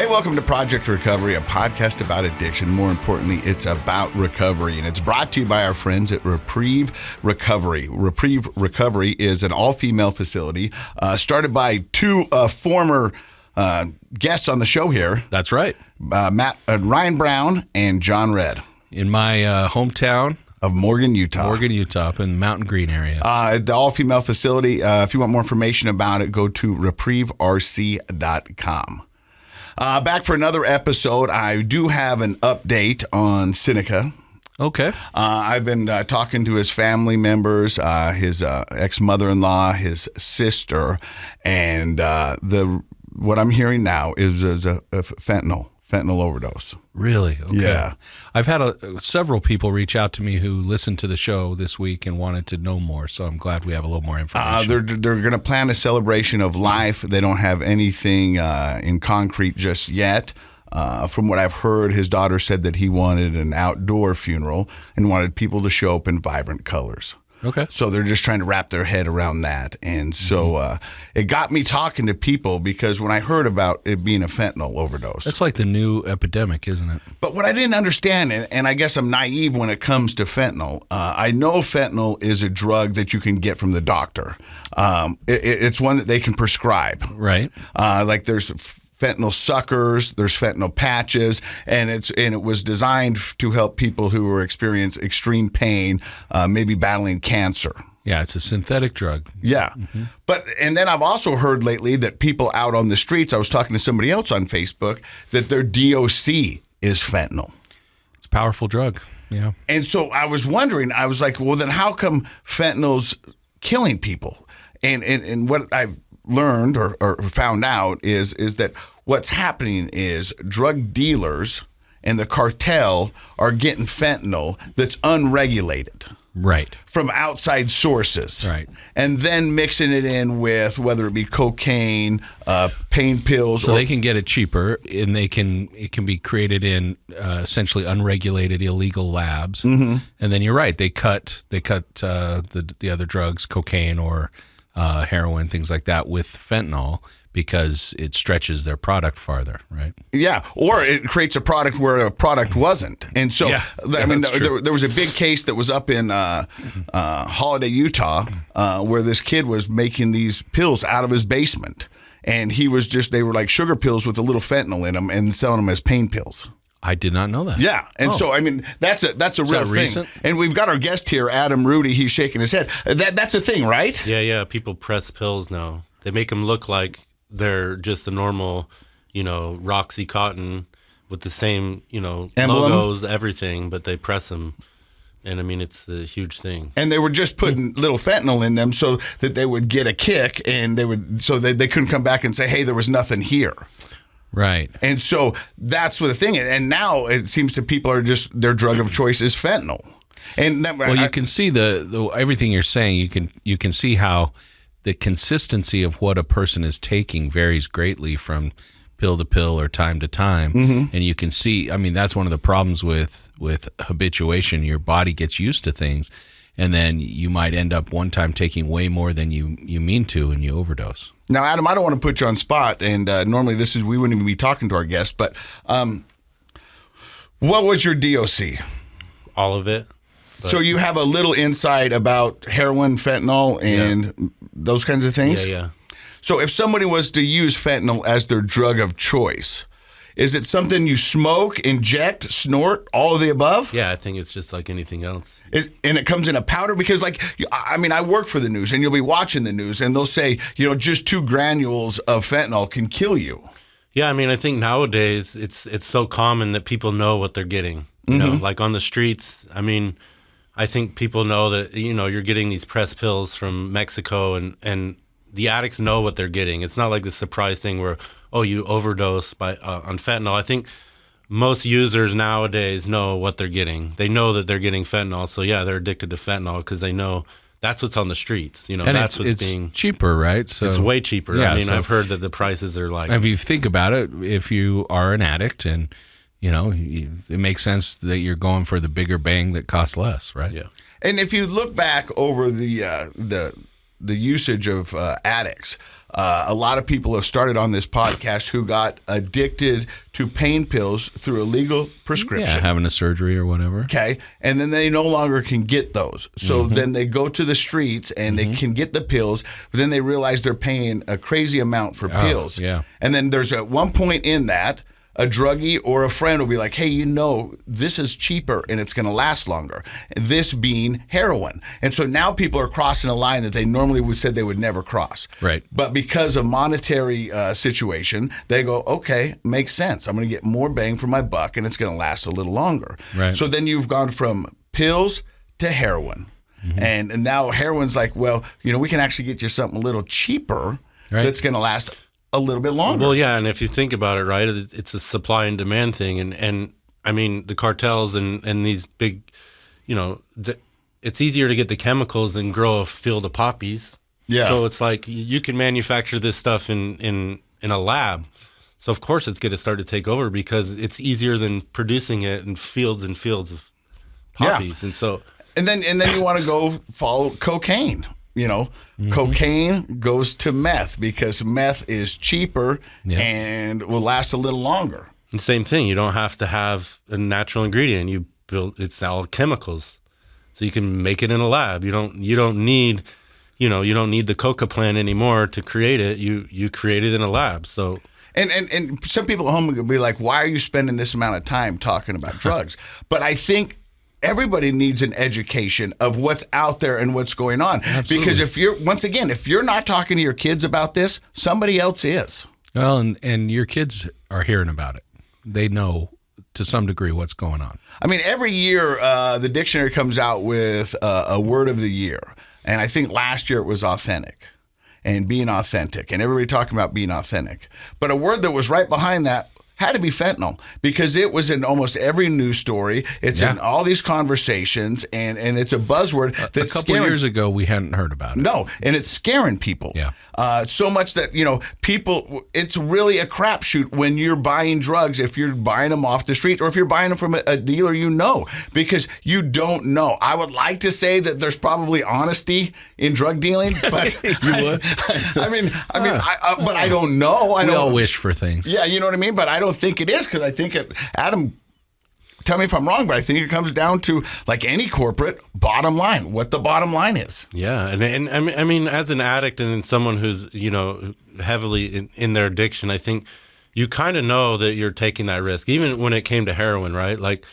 Hey, welcome to Project Recovery, a podcast about addiction. More importantly, it's about recovery, and it's brought to you by our friends at Reprieve Recovery. Reprieve Recovery is an all-female facility started by two former guests on the show here. That's right. Ryan Brown and John Red. In my hometown of Morgan, Utah. Up in the Mountain Green area. The all-female facility. If you want more information about it, go to reprieverc.com. Back for another episode. I do have an update on Seneca. Okay. I've been talking to his family members, his ex-mother-in-law, his sister, and what I'm hearing now is a fentanyl overdose. Really? Okay. Yeah. I've had several people reach out to me who listened to the show this week and wanted to know more, so I'm glad we have a little more information. They're going to plan a celebration of life. They don't have anything in concrete just yet. From what I've heard, his daughter said that he wanted an outdoor funeral and wanted people to show up in vibrant colors. Okay. So they're just trying to wrap their head around that. And so it got me talking to people because when I heard about it being a fentanyl overdose. That's like the new epidemic, isn't it? But what I didn't understand, and I guess I'm naive when it comes to fentanyl, I know fentanyl is a drug that you can get from the doctor. It's one that they can prescribe. Right. Like there's fentanyl suckers, there's fentanyl patches, and it was designed to help people who were experiencing extreme pain, maybe battling cancer. Yeah, it's a synthetic drug. Yeah. Mm-hmm. And then I've also heard lately that people out on the streets, I was talking to somebody else on Facebook, that their DOC is fentanyl. It's a powerful drug. Yeah. And so I was wondering, I was like, well, then how come fentanyl's killing people? And what I've learned or found out is that what's happening is drug dealers and the cartel are getting fentanyl that's unregulated. Right. From outside sources. Right. And then mixing it in with whether it be cocaine, pain pills. So they can get it cheaper, and it can be created in essentially unregulated illegal labs. Mm-hmm. And then you're right, they cut the other drugs, cocaine or heroin, things like that, with fentanyl because it stretches their product farther, right? Yeah, or it creates a product where a product wasn't. And so, yeah, I mean, there was a big case that was up in Holiday, Utah, where this kid was making these pills out of his basement. And they were like sugar pills with a little fentanyl in them and selling them as pain pills. I did not know that. Yeah, and so I mean that's a real thing. Recent? And we've got our guest here, Adam Rudy. He's shaking his head. That's a thing, right? Yeah. People press pills now. They make them look like they're just a normal, Roxy Cotton with the same, emblem? Logos, everything, but they press them. And I mean, it's a huge thing. And they were just putting little fentanyl in them so that they would get a kick, and they couldn't come back and say, "Hey, there was nothing here." Right. And so that's what the thing is. And now it seems to people are just their drug of choice is fentanyl. And you can see the everything you're saying. You can see how the consistency of what a person is taking varies greatly from pill to pill or time to time. Mm-hmm. And you can see, I mean, that's one of the problems with habituation. Your body gets used to things, and then you might end up one time taking way more than you mean to, and you overdose. Now, Adam, I don't want to put you on spot, and normally we wouldn't even be talking to our guests, but what was your DOC? All of it. So you have a little insight about heroin, fentanyl, and those kinds of things? Yeah. So if somebody was to use fentanyl as their drug of choice, is it something you smoke, inject, snort, all of the above? Yeah, I think it's just like anything else. And it comes in a powder? Because, I work for the news, and you'll be watching the news, and they'll say, just 2 granules of fentanyl can kill you. Yeah, I mean, I think nowadays it's so common that people know what they're getting. You know, like on the streets, I mean, I think people know that, you're getting these press pills from Mexico, and the addicts know what they're getting. It's not like the surprise thing where, you overdose on fentanyl. I think most users nowadays know what they're getting. They know that they're getting fentanyl, so yeah, they're addicted to fentanyl because they know that's what's on the streets. And that's it's cheaper, right? So it's way cheaper. Yeah, I mean, I've heard that the prices are like. If you think about it, if you are an addict and it makes sense that you're going for the bigger bang that costs less, right? Yeah. And if you look back over the usage of addicts, a lot of people have started on this podcast who got addicted to pain pills through a legal prescription. Yeah, having a surgery or whatever. Okay. And then they no longer can get those. So then they go to the streets and they can get the pills, but then they realize they're paying a crazy amount for pills. Yeah. And then there's at one point in that, a druggie or a friend will be like, hey, this is cheaper and it's going to last longer. This being heroin. And so now people are crossing a line that they normally would said they would never cross. Right. But because of monetary situation, they go, okay, makes sense. I'm going to get more bang for my buck and it's going to last a little longer. Right. So then you've gone from pills to heroin. And now heroin's like, well, we can actually get you something a little cheaper that's going to last a little bit longer. Well, yeah, and if you think about it, right, it's a supply and demand thing, and I mean the cartels and these big, it's easier to get the chemicals than grow a field of poppies. Yeah. So it's like you can manufacture this stuff in a lab. So of course it's going to start to take over because it's easier than producing it in fields and fields of poppies, and so and then you want to go follow cocaine. Cocaine goes to meth because meth is cheaper and will last a little longer. The same thing. You don't have to have a natural ingredient. It's all chemicals, so you can make it in a lab. You don't need, you don't need the coca plant anymore to create it. You create it in a lab. So. And some people at home will be like, why are you spending this amount of time talking about drugs? But I think everybody needs an education of what's out there and what's going on. Absolutely. Because if you're not talking to your kids about this, somebody else is. Well, and your kids are hearing about it. They know to some degree what's going on. I mean, every year the dictionary comes out with a word of the year. And I think last year it was authentic and being authentic. And everybody talking about being authentic. But a word that was right behind that had to be fentanyl because it was in almost every news story. It's in all these conversations, and it's a buzzword that's a couple of years ago we hadn't heard about it. No, and it's scaring people. Yeah. So much that, people, it's really a crapshoot when you're buying drugs, if you're buying them off the street or if you're buying them from a dealer, because you don't know. I would like to say that there's probably honesty in drug dealing, but You would? but I don't know. We all wish for things. Yeah, you know what I mean? But I don't think it is because I think Adam, tell me if I'm wrong, but I think it comes down to, like any corporate, bottom line, what the bottom line is. Yeah, and I mean, as an addict and someone who's, heavily in their addiction, I think you kind of know that you're taking that risk, even when it came to heroin, right? Like,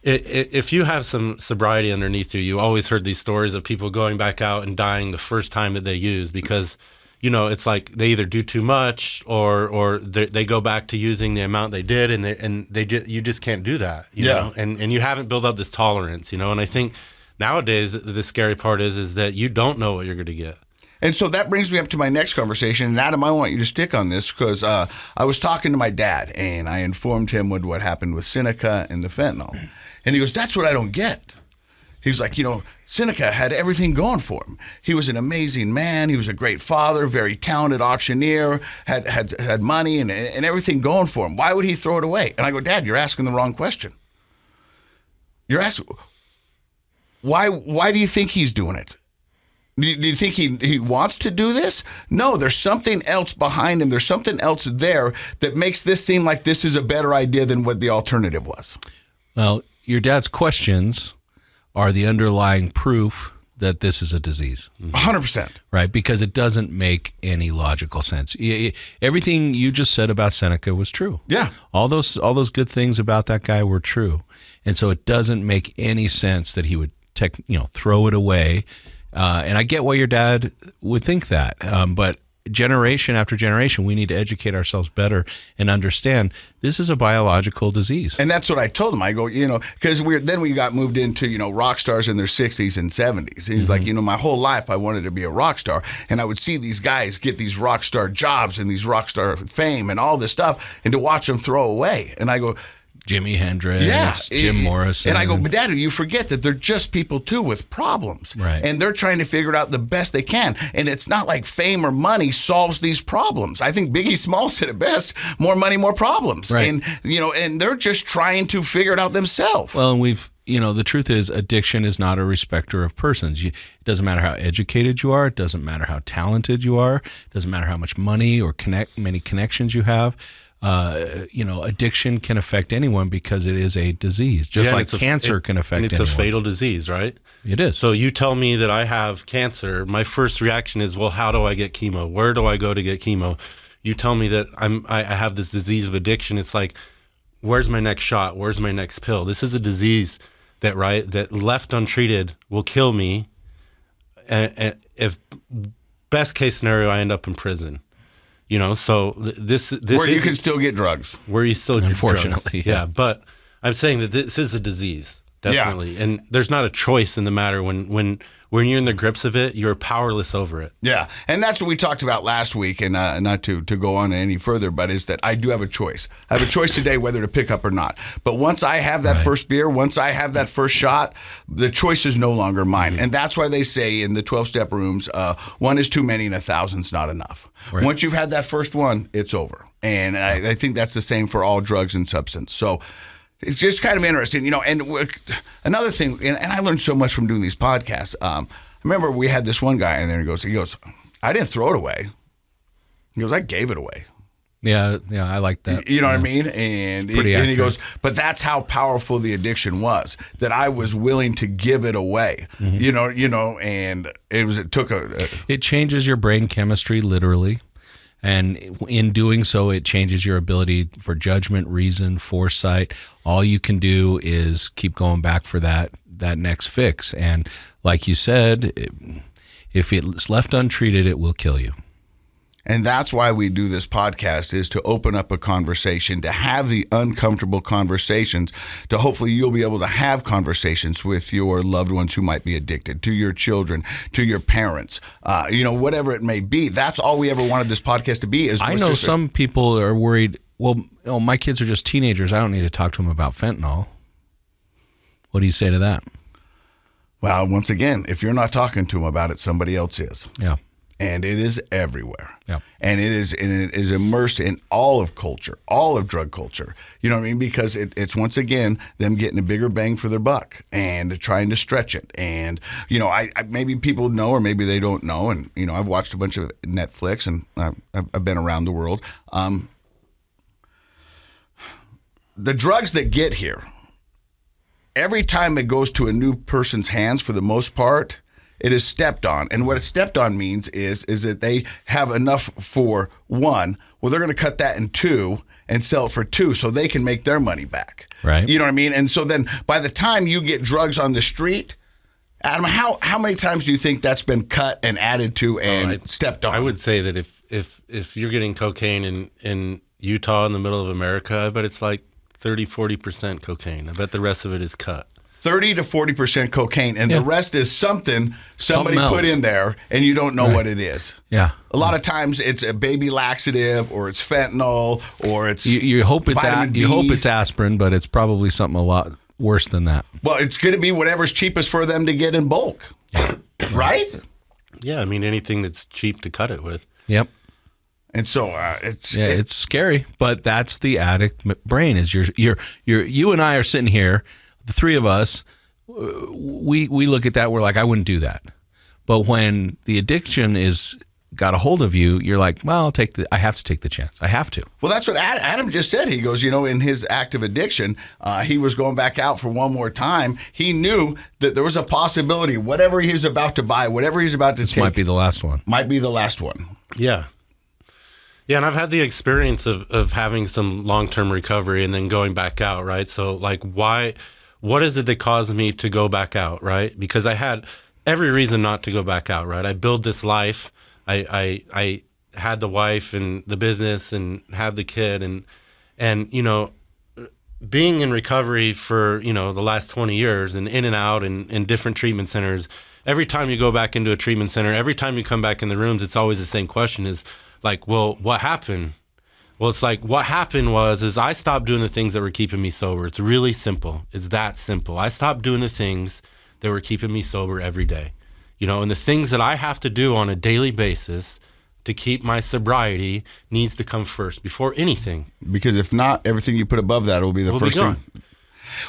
if you have some sobriety underneath you, you always heard these stories of people going back out and dying the first time that they use because it's like they either do too much or they go back to using the amount they did, and you just can't do that, you know, and you haven't built up this tolerance, and I think nowadays the scary part is that you don't know what you're going to get. And so that brings me up to my next conversation. And Adam, I want you to stick on this because I was talking to my dad and I informed him what happened with Seneca and the fentanyl. And he goes, that's what I don't get. He's like, Seneca had everything going for him. He was an amazing man. He was a great father, very talented auctioneer, had money and everything going for him. Why would he throw it away? And I go, Dad, you're asking the wrong question. You're asking, why do you think he's doing it? Do you think he wants to do this? No, there's something else behind him. There's something else there that makes this seem like this is a better idea than what the alternative was. Well, your dad's questions are the underlying proof that this is a disease. 100%. Right, because it doesn't make any logical sense. Everything you just said about Seneca was true. Yeah. All those good things about that guy were true. And so it doesn't make any sense that he would throw it away. And I get why your dad would think that. But generation after generation, we need to educate ourselves better and understand this is a biological disease. And that's what I told him. I go, because then we got moved into, rock stars in their 60s and 70s. And he's like, my whole life I wanted to be a rock star. And I would see these guys get these rock star jobs and these rock star fame and all this stuff and to watch them throw away. And I go, Jimi Hendrix, Jim Morrison. And I go, but Dad, you forget that they're just people too with problems. Right. And they're trying to figure it out the best they can. And it's not like fame or money solves these problems. I think Biggie Smalls said it best, more money, more problems. Right. And, and they're just trying to figure it out themselves. Well, and the truth is addiction is not a respecter of persons. It doesn't matter how educated you are. It doesn't matter how talented you are. It doesn't matter how much money or many connections you have. Addiction can affect anyone because it is a disease, just like cancer can affect anyone. It's a fatal disease, right? It is. So you tell me that I have cancer. My first reaction is, well, how do I get chemo? Where do I go to get chemo? You tell me that I have this disease of addiction. It's like, where's my next shot? Where's my next pill? This is a disease that left untreated will kill me. And if best case scenario, I end up in prison. So this where you can still get drugs. Where you still get unfortunately, drugs. Yeah. But I'm saying that this is a disease, definitely, and there's not a choice in the matter when you're in the grips of it, you're powerless over it. Yeah, and that's what we talked about last week, and not to go on any further, but is that I do have a choice. I have a choice today whether to pick up or not. But once I have that first beer, once I have that first shot, the choice is no longer mine. Mm-hmm. And that's why they say in the 12-step rooms, one is too many and 1,000's not enough. Right. Once you've had that first one, it's over. And I think that's the same for all drugs and substance. So it's just kind of interesting, and another thing, and I learned so much from doing these podcasts. I remember we had this one guy in there, he goes, I didn't throw it away. He goes, I gave it away. Yeah, I like that. You know what I mean? And he goes, but that's how powerful the addiction was, that I was willing to give it away. Mm-hmm. And it changes your brain chemistry, literally. And in doing so, it changes your ability for judgment, reason, foresight. All you can do is keep going back for that next fix. And like you said, if it's left untreated, it will kill you. And that's why we do this podcast, is to open up a conversation, to have the uncomfortable conversations, to hopefully you'll be able to have conversations with your loved ones who might be addicted, to your children, to your parents, whatever it may be. That's all we ever wanted this podcast to be. I know some people are worried, my kids are just teenagers. I don't need to talk to them about fentanyl. What do you say to that? Well, once again, if you're not talking to them about it, somebody else is. Yeah. And it is everywhere. Yeah. And it is immersed in all of culture, all of drug culture. You know what I mean? Because it's once again them getting a bigger bang for their buck and trying to stretch it. And, I maybe people know or maybe they don't know. And, I've watched a bunch of Netflix and I've been around the world. The drugs that get here, every time it goes to a new person's hands, for the most part, it is stepped on. And what a stepped on means is that they have enough for one. Well, they're going to cut that in two and sell it for two so they can make their money back. Right. You know what I mean? And so then by the time you get drugs on the street, Adam, how many times do you think that's been cut and added to and stepped on? I would say that if you're getting cocaine in Utah in the middle of America, I bet it's like 30-40% cocaine. I bet the rest of it is cut. 30 to 40% cocaine, and the rest is somebody put in there, and you don't know what it is. Yeah. A lot of times it's a baby laxative, or it's fentanyl, or it's you hope it's aspirin, but it's probably something a lot worse than that. Well, it's going to be whatever's cheapest for them to get in bulk, right? Yeah, I mean anything that's cheap to cut it with. Yep. And so it's scary, but that's the addict brain. Is you and I are sitting here. The three of us, we look at that, we're like, I wouldn't do that. But when the addiction is got a hold of you, you're like, well, I have to take the chance. I have to. Well, that's what Adam just said. He goes, in his active addiction, he was going back out for one more time. He knew that there was a possibility, whatever he was about to buy, whatever he's about to take. Might be the last one. Might be the last one. Yeah. Yeah, and I've had the experience of having some long-term recovery and then going back out, right? So, what is it that caused me to go back out, right? Because I had every reason not to go back out, right? I built this life. I had the wife and the business and had the kid and being in recovery for, the last 20 years and in and out and in different treatment centers, every time you go back into a treatment center, every time you come back in the rooms, it's always the same question is like, well, what happened? Well, it's like what happened is I stopped doing the things that were keeping me sober. It's really simple. It's that simple. I stopped doing the things that were keeping me sober every day. And the things that I have to do on a daily basis to keep my sobriety needs to come first before anything. Because if not, everything you put above that will be the first thing.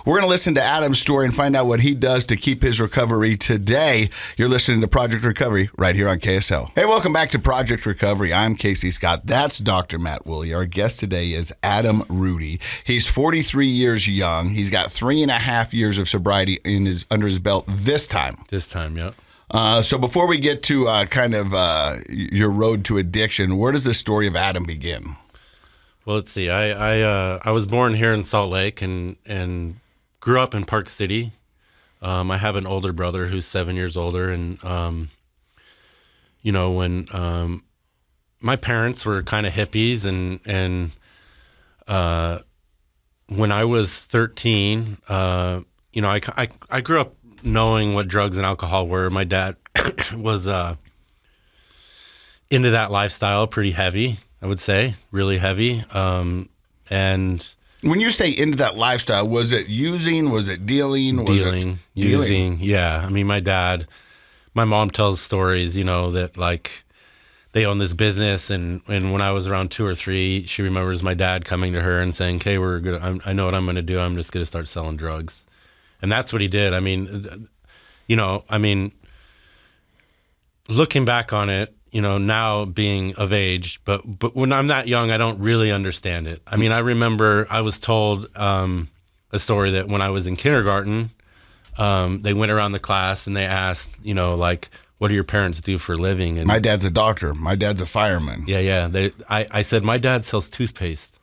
We're going to listen to Adam's story and find out what he does to keep his recovery today. You're listening to Project Recovery right here on KSL. Hey, welcome back to Project Recovery. I'm Casey Scott. That's Dr. Matt Woolley. Our guest today is Adam Rudy. He's 43 years young. He's got 3.5 years of sobriety under his belt this time. This time, yeah. So before we get to your road to addiction, where does this story of Adam begin? Well, let's see. I was born here in Salt Lake and grew up in Park City. I have an older brother who's 7 years older, and when my parents were kind of hippies, and when I was 13, I grew up knowing what drugs and alcohol were. My dad was into that lifestyle, pretty heavy, I would say, really heavy. And when you say into that lifestyle, was it using? Was it dealing? Using. Yeah. I mean, my mom tells stories, that like they own this business, and when I was around 2 or 3, she remembers my dad coming to her and saying, "Okay, I know what I'm going to do. I'm just going to start selling drugs." And that's what he did. I mean, looking back on it, now being of age, but when I'm that young, I don't really understand it. I mean, I remember I was told a story that when I was in kindergarten, they went around the class and they asked, what do your parents do for a living? And my dad's a doctor. My dad's a fireman. Yeah. I said, my dad sells toothpaste.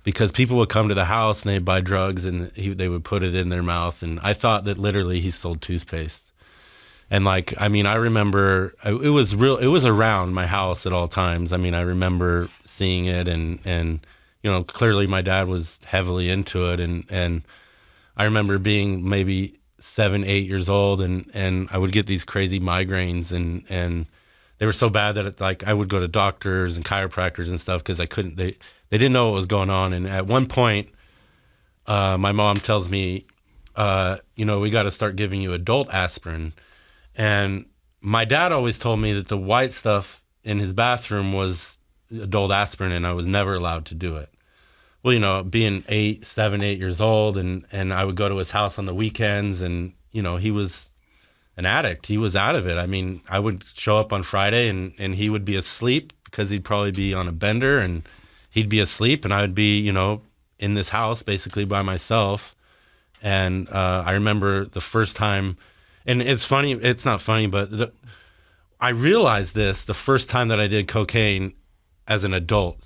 Because people would come to the house and they'd buy drugs and they would put it in their mouth. And I thought that literally he sold toothpaste. And I remember it was around my house at all times. I mean, I remember seeing it and clearly my dad was heavily into it. And I remember being maybe 7, 8 years old and I would get these crazy migraines and they were so bad that I would go to doctors and chiropractors and stuff because they didn't know what was going on. And at one point, my mom tells me, we got to start giving you adult aspirin. And my dad always told me that the white stuff in his bathroom was adult aspirin, and I was never allowed to do it. Well, being 7, 8 years old, and I would go to his house on the weekends, and, he was an addict. He was out of it. I mean, I would show up on Friday, and he would be asleep because he'd probably be on a bender, and he'd be asleep and I would be, in this house basically by myself. And I remember the first time, and it's funny, it's not funny, but I realized this the first time that I did cocaine as an adult,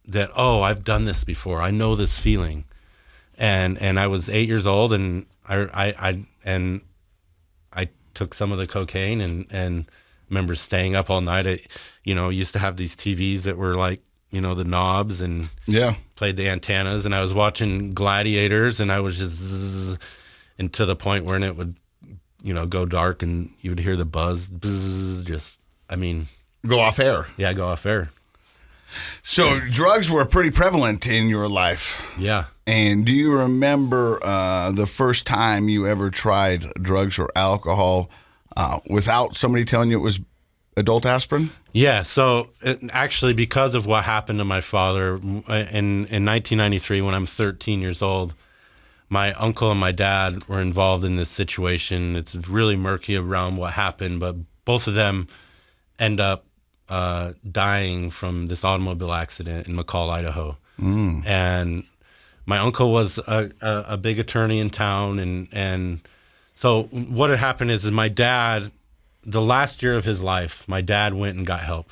that, I've done this before. I know this feeling. And I was 8 years old and I took some of the cocaine and remember staying up all night. I, used to have these TVs that were like, the knobs and played the antennas, and I was watching Gladiators, and I was just zzz, and to the point where it would, go dark and you would hear the buzz, Go off air. Yeah, go off air. So drugs were pretty prevalent in your life. Yeah. And do you remember the first time you ever tried drugs or alcohol without somebody telling you it was adult aspirin? Yeah, so actually because of what happened to my father in 1993 when I'm 13 years old, my uncle and my dad were involved in this situation. It's really murky around what happened, but both of them end up dying from this automobile accident in McCall, Idaho. And my uncle was a big attorney in town, and so what had happened is my dad, the last year of his life, my dad went and got help.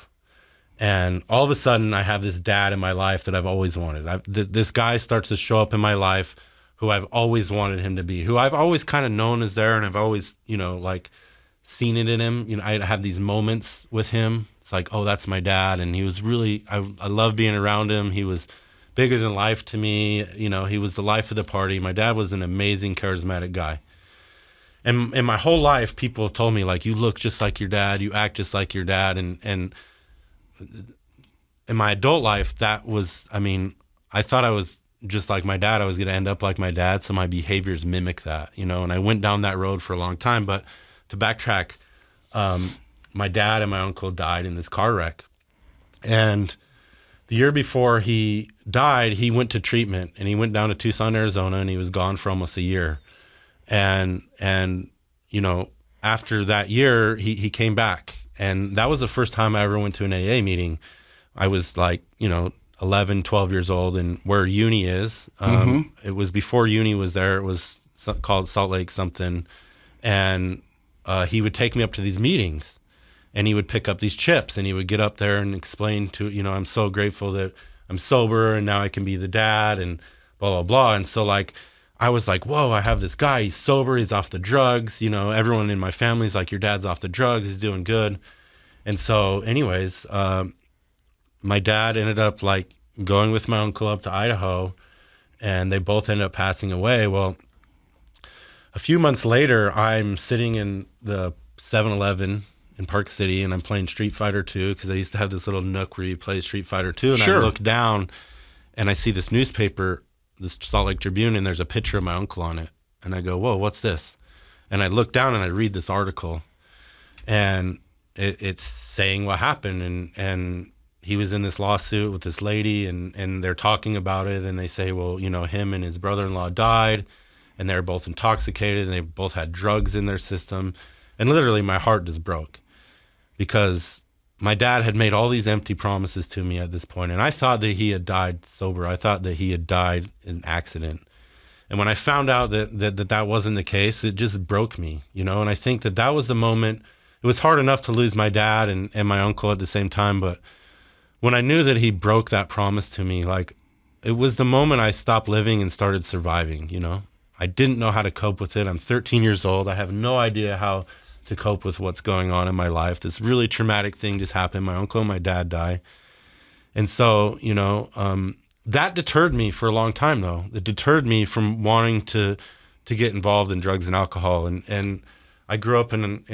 And all of a sudden, I have this dad in my life that I've always wanted. This guy starts to show up in my life who I've always wanted him to be, who I've always kind of known is there, and I've always, seen it in him. I have these moments with him. It's like, that's my dad. And he was really, I love being around him. He was bigger than life to me. He was the life of the party. My dad was an amazing, charismatic guy. And in my whole life, people have told me, you look just like your dad, you act just like your dad. And in my adult life, that was, I thought I was just like my dad. I was going to end up like my dad, so my behaviors mimic that, and I went down that road for a long time. But to backtrack, my dad and my uncle died in this car wreck. And the year before he died, he went to treatment, and he went down to Tucson, Arizona, and he was gone for almost a year. And you know, after that year, he came back, and that was the first time I ever went to an AA meeting. I was like, you know, 11, 12 years old, and where uni is, it was before uni was there. It was called Salt Lake something, and he would take me up to these meetings, and he would pick up these chips, and he would get up there and explain to, you know, I'm so grateful that I'm sober, and now I can be the dad, and blah, blah, blah. And so, like, I was like, whoa, I have this guy, he's sober, he's off the drugs, you know, everyone in my family's like, your dad's off the drugs, he's doing good. And so anyways, my dad ended up like going with my uncle up to Idaho, and they both ended up passing away. Well, a few months later, I'm sitting in the 7-Eleven in Park City, and I'm playing Street Fighter 2, because I used to have this little nook where you play Street Fighter 2, and Sure. I look down, and I see this newspaper, this Salt Lake Tribune, and there's a picture of my uncle on it. And I go, whoa, what's this? And I look down, and I read this article, and it's saying what happened, and he was in this lawsuit with this lady, and they're talking about it, and they say, well, you know, him and his brother-in-law died, and they're both intoxicated, and they both had drugs in their system. And literally my heart just broke, because my dad had made all these empty promises to me at this point, and I thought that he had died sober. I thought that he had died in an accident. And when I found out that wasn't the case, it just broke me, you know. And I think that was the moment. It was hard enough to lose my dad and my uncle at the same time, but when I knew that he broke that promise to me, like, it was the moment I stopped living and started surviving, you know. I didn't know how to cope with it. I'm 13 years old. I have no idea how to cope with what's going on in my life. This really traumatic thing just happened. My uncle and my dad die. And so, you know, that deterred me for a long time, though. It deterred me from wanting to get involved in drugs and alcohol. And I grew up in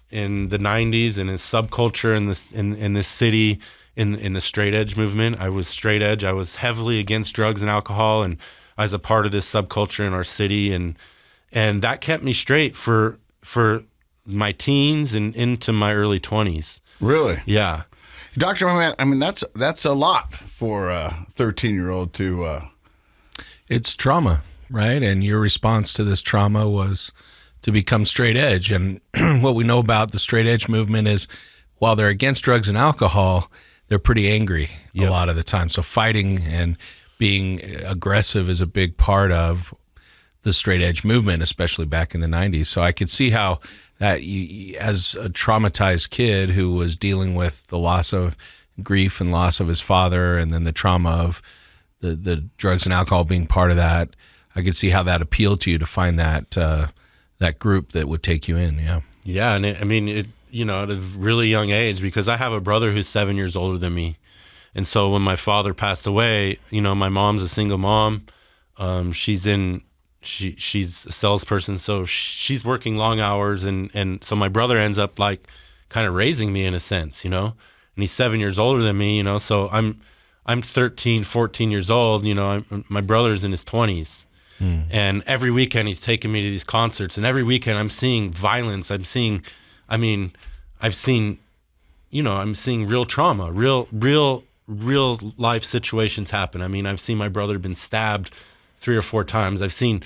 the 90s, and in subculture in this city, in the straight edge movement. I was straight edge. I was heavily against drugs and alcohol, and I was a part of this subculture in our city, and that kept me straight for my teens and into my early 20s. Really? Yeah. Dr. Mohammed, I mean, that's a lot for a 13-year-old to... It's trauma, right? And your response to this trauma was to become straight edge. And what we know about the straight edge movement is, while they're against drugs and alcohol, they're pretty angry a lot of the time. So fighting and being aggressive is a big part of the straight edge movement, especially back in the 90s. So I could see how that, as a traumatized kid who was dealing with the loss of grief and loss of his father, and then the trauma of the drugs and alcohol being part of that, I could see how that appealed to you, to find that that group that would take you in. Yeah. Yeah. And you know, at a really young age, because I have a brother who's 7 years older than me. And so when my father passed away, you know, my mom's a single mom. She's a salesperson, so she's working long hours. And so my brother ends up like kind of raising me in a sense, you know, and he's 7 years older than me, you know, so I'm 13, 14 years old, you know, my brother's in his 20s. And every weekend he's taking me to these concerts, and every weekend I'm seeing violence. I'm seeing real trauma, real life situations happen. I mean, I've seen my brother been stabbed 3 or 4 times. I've seen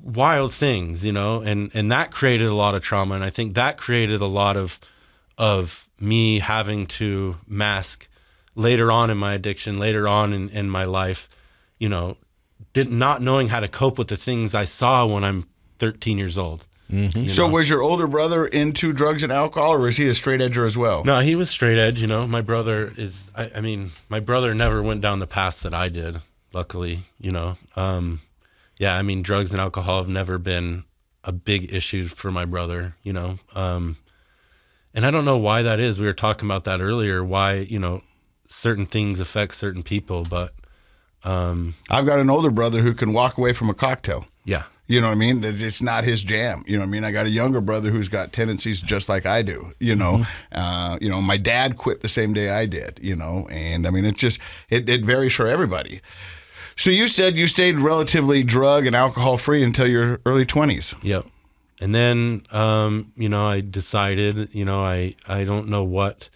wild things, you know, and that created a lot of trauma. And I think that created a lot of me having to mask later on in my addiction, later on in my life, you know, not knowing how to cope with the things I saw when I'm 13 years old. Mm-hmm. So was your older brother into drugs and alcohol, or was he a straight edger as well? No, he was straight edge. You know, my brother is, my brother never went down the path that I did, luckily, you know. Yeah, I mean, drugs and alcohol have never been a big issue for my brother, you know. And I don't know why that is. We were talking about that earlier, why, you know, certain things affect certain people, but... I've got an older brother who can walk away from a cocktail. Yeah. You know what I mean? That it's not his jam. You know what I mean? I got a younger brother who's got tendencies just like I do. You know, you know, my dad quit the same day I did. You know, and I mean, it varies for everybody. So you said you stayed relatively drug and alcohol free until your early 20s. Yep. And then, you know, I decided, you know, I don't know what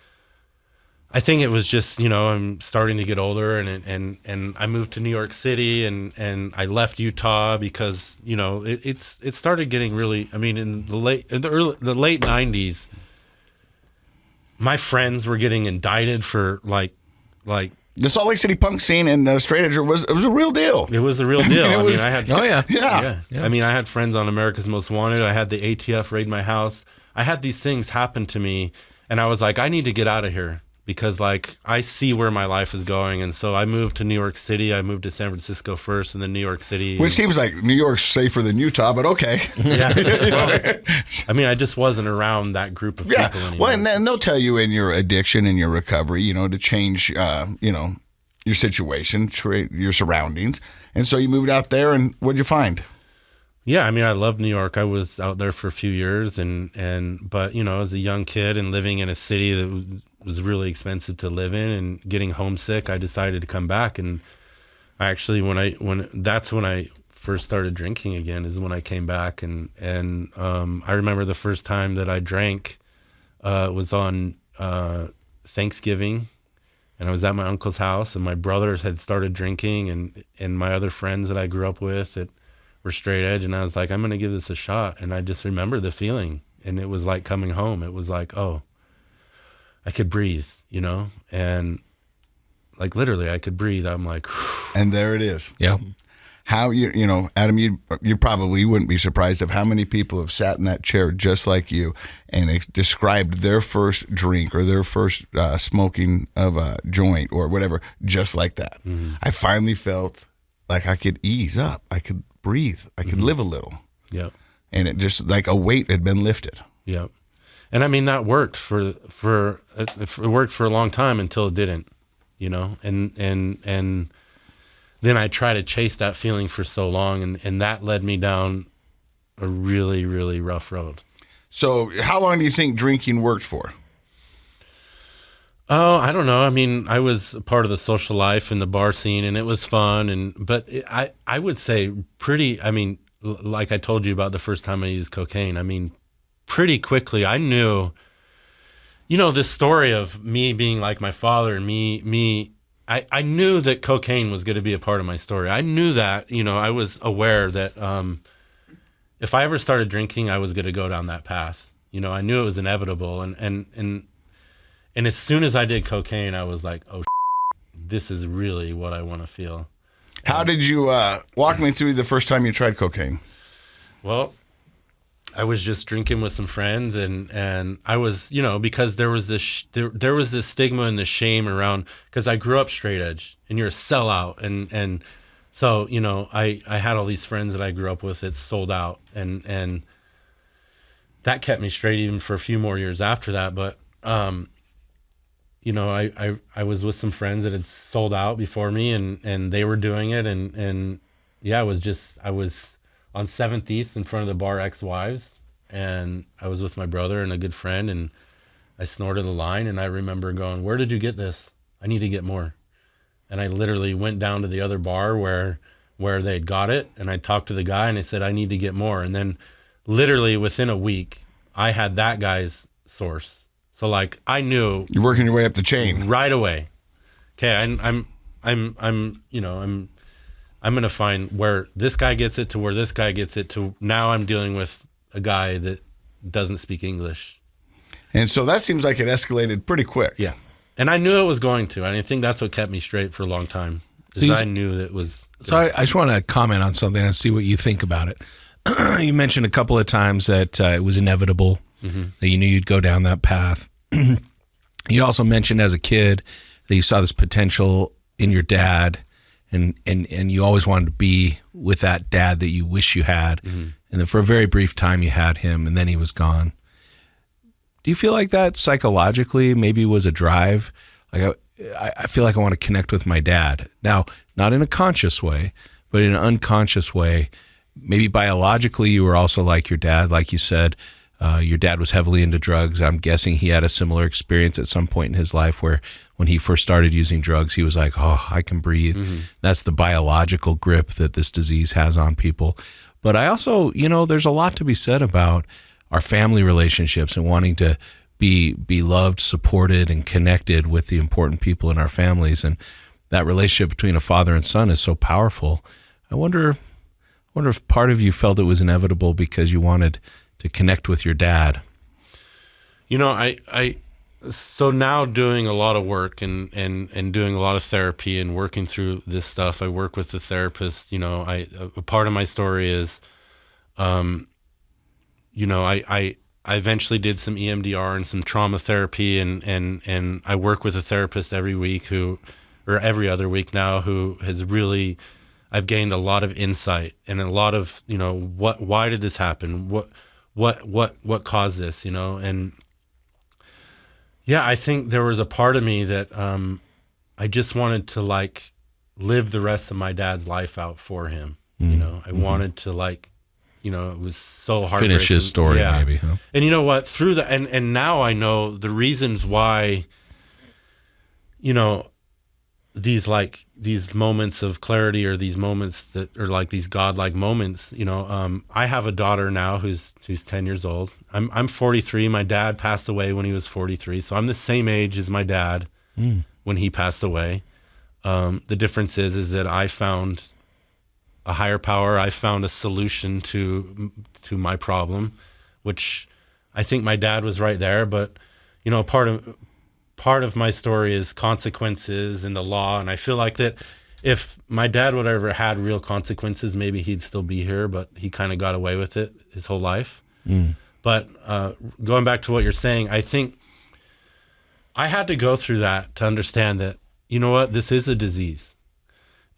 I think it was just, I'm starting to get older, and I moved to New York City, and I left Utah because, it started getting really, in the late 90s, my friends were getting indicted for like the Salt Lake City punk scene and straight edge was a real deal. It was a real deal. I had Yeah. I had friends on America's Most Wanted. I had the ATF raid my house. I had these things happen to me, and I was like, I need to get out of here because I see where my life is going. And so I moved to New York City. I moved to San Francisco first, and then New York City. Which seems like New York's safer than Utah, but okay. Yeah. Well, I just wasn't around that group of people anymore. Well, and then they'll tell you in your addiction and your recovery, to change, your situation, your surroundings. And so you moved out there, and what'd you find? Yeah, I loved New York. I was out there for a few years, but as a young kid and living in a city that was really expensive to live in and getting homesick, I decided to come back. And I actually, that's when I first started drinking again, is when I came back. And I remember the first time that I drank was on Thanksgiving, and I was at my uncle's house, and my brothers had started drinking, and my other friends that I grew up with that were straight edge, and I was like, I'm going to give this a shot. And I just remember the feeling, and it was like coming home. It was like, oh, I could breathe, and like literally I could breathe. I'm like, whew. And there it is. Yeah. How Adam, you probably wouldn't be surprised of how many people have sat in that chair just like you and described their first drink or their first smoking of a joint or whatever, just like that. Mm-hmm. I finally felt like I could ease up, I could breathe, I could live a little. Yeah. And it just like a weight had been lifted. Yeah. And that worked it worked for a long time until it didn't, and then I tried to chase that feeling for so long, and that led me down a really, really rough road. So how long do you think drinking worked for? Oh, I don't know. I was a part of the social life and the bar scene, and it was fun. But I would say pretty, like I told you about the first time I used cocaine, pretty quickly I knew, this story of me being like my father and I knew that cocaine was going to be a part of my story. I knew that, I was aware that if I ever started drinking, I was going to go down that path. I knew it was inevitable. And as soon as I did cocaine, I was like, oh, this is really what I want to feel. How did you walk me through the first time you tried cocaine? Well, I was just drinking with some friends, and I was, because there was this there was this stigma and this shame around, because I grew up straight edge, and you're a sellout, and so I had all these friends that I grew up with that sold out, and that kept me straight even for a few more years after that. But I was with some friends that had sold out before me, and they were doing it, and yeah, I was on 7th East in front of the bar Ex-Wives, and I was with my brother and a good friend, and I snorted a line, and I remember going, where did you get this? I need to get more. And I literally went down to the other bar where they'd got it, and I talked to the guy, and I said, I need to get more. And then literally within a week, I had that guy's source. So I knew. You're working your way up the chain. Right away. Okay, I'm going to find where this guy gets it to where this guy gets it to. Now I'm dealing with a guy that doesn't speak English. And so that seems like it escalated pretty quick. Yeah. And I knew it was going to. And I think that's what kept me straight for a long time. I knew that it was. So I just want to comment on something and see what you think about it. You mentioned a couple of times that it was inevitable, that you knew you'd go down that path. You also mentioned as a kid that you saw this potential in your dad. And you always wanted to be with that dad that you wish you had. And then for a very brief time you had him, and then he was gone. Do you feel like that psychologically maybe was a drive? Like I feel like I want to connect with my dad. Now, not in a conscious way, but in an unconscious way. Maybe biologically you were also like your dad, like you said. Your dad was heavily into drugs. I'm guessing he had a similar experience at some point in his life where when he first started using drugs, he was like, oh, I can breathe. That's the biological grip that this disease has on people. But I also, there's a lot to be said about our family relationships and wanting to be loved, supported, and connected with the important people in our families. And that relationship between a father and son is so powerful. I wonder if part of you felt it was inevitable because you wanted to connect with your dad. So now doing a lot of work and doing a lot of therapy and working through this stuff, I work with the therapist. A part of my story is, I eventually did some EMDR and some trauma therapy, and I work with a therapist every week or every other week now, who has really, I've gained a lot of insight and a lot of, why did this happen? What caused this, and yeah, I think there was a part of me that I just wanted to live the rest of my dad's life out for him. I wanted to it was so hard. Finish his story, maybe, huh? And you know what? Through the and now I know the reasons why. These moments of clarity, or these moments that are like these godlike moments. I have a daughter now who's 10 years old. I'm 43. My dad passed away when he was 43, so I'm the same age as my dad when he passed away. The difference is that I found a higher power. I found a solution to my problem, which I think my dad was right there. But part of my story is consequences and the law, and I feel like that if my dad would have ever had real consequences, maybe he'd still be here, but he kind of got away with it his whole life. But going back to what you're saying, I think I had to go through that to understand that, this is a disease.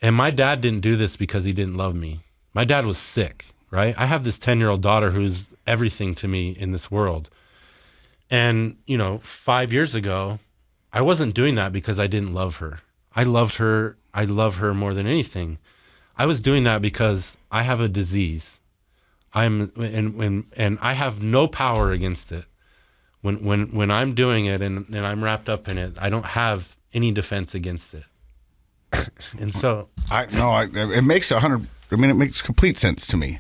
And my dad didn't do this because he didn't love me. My dad was sick, right? I have this 10-year-old daughter who's everything to me in this world. And, 5 years ago, I wasn't doing that because I didn't love her. I love her more than anything. I was doing that because I have a disease. And I have no power against it. When I'm doing it and I'm wrapped up in it, I don't have any defense against it. And so it makes it makes complete sense to me.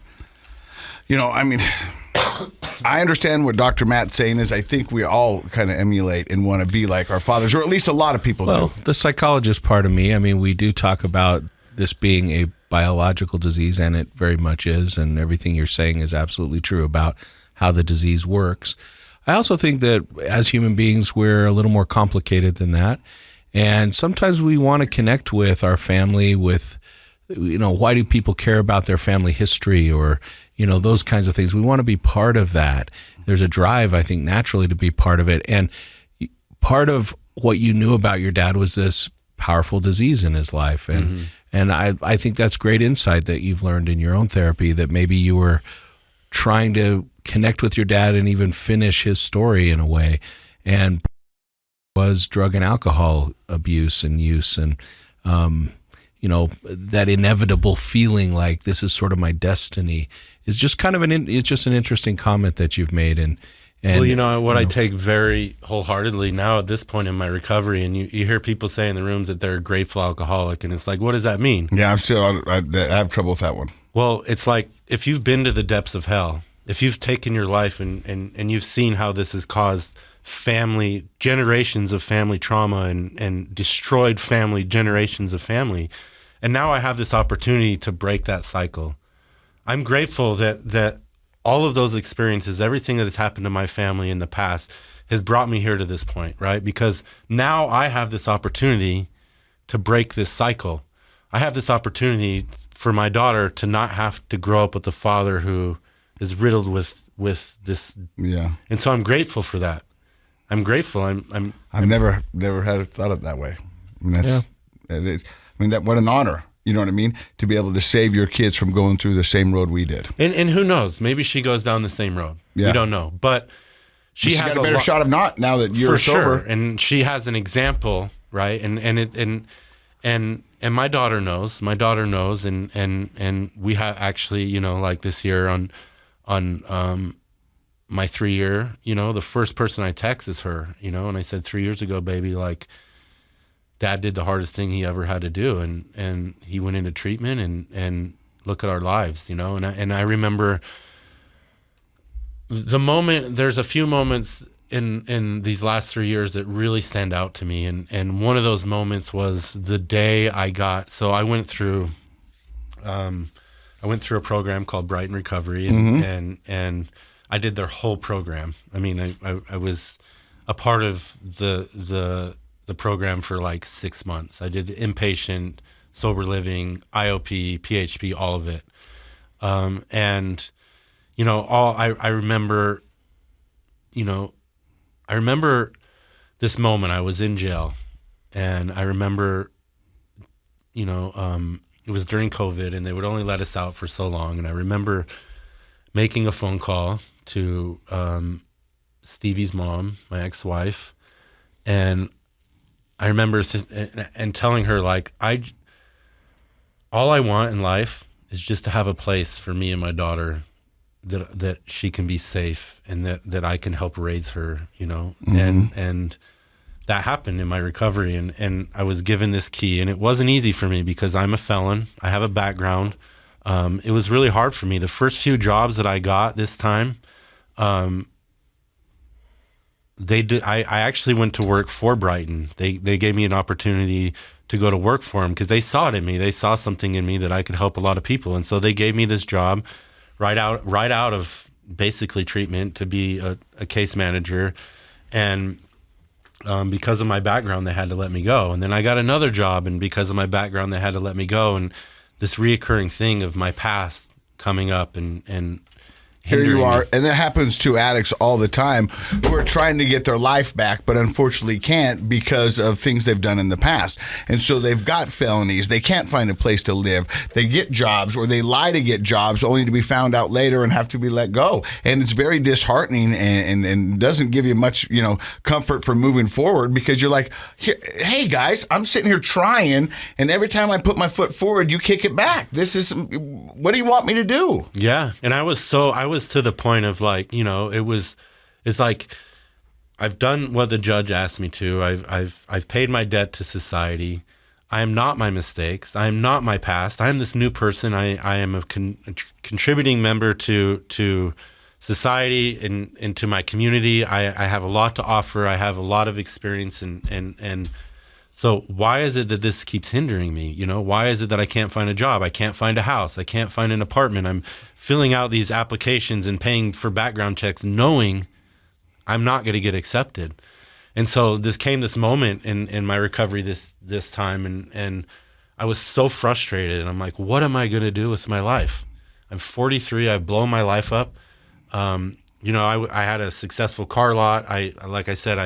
I understand what Dr. Matt's saying is I think we all kind of emulate and want to be like our fathers, or at least a lot of people do. The psychologist part of me, we do talk about this being a biological disease, and it very much is, and everything you're saying is absolutely true about how the disease works. I also think that as human beings, we're a little more complicated than that, and sometimes we want to connect with our family with, why do people care about their family history, or those kinds of things. We want to be part of that. There's a drive, I think, naturally to be part of it. And part of what you knew about your dad was this powerful disease in his life. And I think that's great insight that you've learned in your own therapy, that maybe you were trying to connect with your dad and even finish his story in a way. And was drug and alcohol abuse and use, and that inevitable feeling like this is sort of my destiny is just kind of it's just an interesting comment that you've made. And I take very wholeheartedly now at this point in my recovery, and you hear people say in the rooms that they're a grateful alcoholic, and it's like, what does that mean? Yeah, I have trouble with that one. Well, it's like, if you've been to the depths of hell, if you've taken your life and you've seen how this has caused generations of family trauma and destroyed generations of family, and now I have this opportunity to break that cycle. I'm grateful that all of those experiences, everything that has happened to my family in the past, has brought me here to this point, right? Because now I have this opportunity to break this cycle. I have this opportunity for my daughter to not have to grow up with a father who is riddled with this. Yeah. And so I'm grateful for that. I'm grateful. I've never had thought of it that way. What an honor. You know what I mean? To be able to save your kids from going through the same road we did. And who knows? Maybe she goes down the same road. Yeah. We don't know. But she has got a better shot of not now that you're sober. Sure. And she has an example, right? And my daughter knows. My daughter knows. And we have actually, like this year on my 3-year, the first person I text is her, and I said 3 years ago, baby, Dad did the hardest thing he ever had to do, and he went into treatment, and look at our lives, and I remember the moment. There's a few moments in these last 3 years that really stand out to me. And one of those moments was the day I went through a program called Brighton Recovery, and I did their whole program. I mean, I was a part of the program for like 6 months. I did the inpatient, sober living, IOP, PHP, all of it. And I remember, I remember this moment. I was in jail, and I remember, it was during COVID, and they would only let us out for so long. And I remember making a phone call to Stevie's mom, my ex-wife, and I remember and telling her, like, all I want in life is just to have a place for me and my daughter that she can be safe, and that I can help raise her, and that happened in my recovery. And I was given this key, and it wasn't easy for me because I'm a felon. I have a background. It was really hard for me. The first few jobs that I got this time, I actually went to work for Brighton. They gave me an opportunity to go to work for them because they saw it in me. They saw something in me that I could help a lot of people. And so they gave me this job right out of basically treatment to be a case manager. And because of my background, they had to let me go. And then I got another job, and because of my background, they had to let me go. And this reoccurring thing of my past coming up and here you are, and that happens to addicts all the time who are trying to get their life back, but unfortunately can't because of things they've done in the past. And so they've got felonies. They can't find a place to live. They get jobs, or they lie to get jobs only to be found out later and have to be let go. And it's very disheartening and doesn't give you much, comfort for moving forward, because you're like, hey guys, I'm sitting here trying, and every time I put my foot forward, you kick it back. What do you want me to do? Yeah. And I was to the point of, like, it's like I've done what the judge asked me to. I've paid my debt to society. I am not my mistakes. I am not my past. I am this new person. I am a contributing member to society and to my community. I have a lot to offer. I have a lot of experience, and so why is it that this keeps hindering me? Why is it that I can't find a job? I can't find a house. I can't find an apartment. I'm filling out these applications and paying for background checks, knowing I'm not going to get accepted. And so this moment in my recovery this time, and I was so frustrated. And I'm like, what am I going to do with my life? I'm 43. I've blown my life up. I had a successful car lot. Like I said,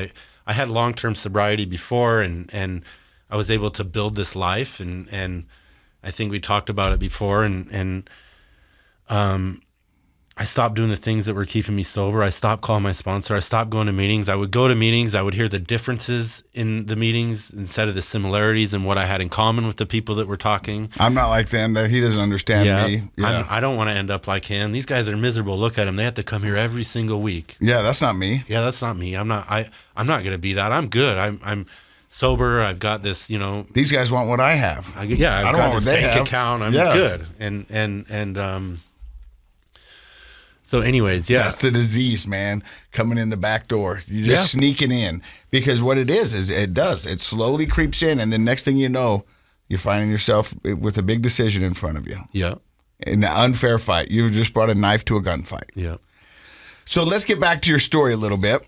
I had long-term sobriety before, and I was able to build this life, and I think we talked about it before, and I stopped doing the things that were keeping me sober. I stopped calling my sponsor. I stopped going to meetings. I would go to meetings. I would hear the differences in the meetings instead of the similarities and what I had in common with the people that were talking. I'm not like them. That he doesn't understand me. Yeah. I don't want to end up like him. These guys are miserable. Look at them. They have to come here every single week. Yeah, that's not me. Yeah, that's not me. I'm not going to be that. I'm good. I'm sober. I've got this, These guys want what I have. I've got this bank account. I'm good. And so anyways, yeah. That's the disease, man, coming in the back door. You're just sneaking in. Because what it is it slowly creeps in, and then next thing you know, you're finding yourself with a big decision in front of you. Yeah. In an unfair fight. You just brought a knife to a gunfight. Yeah. So let's get back to your story a little bit.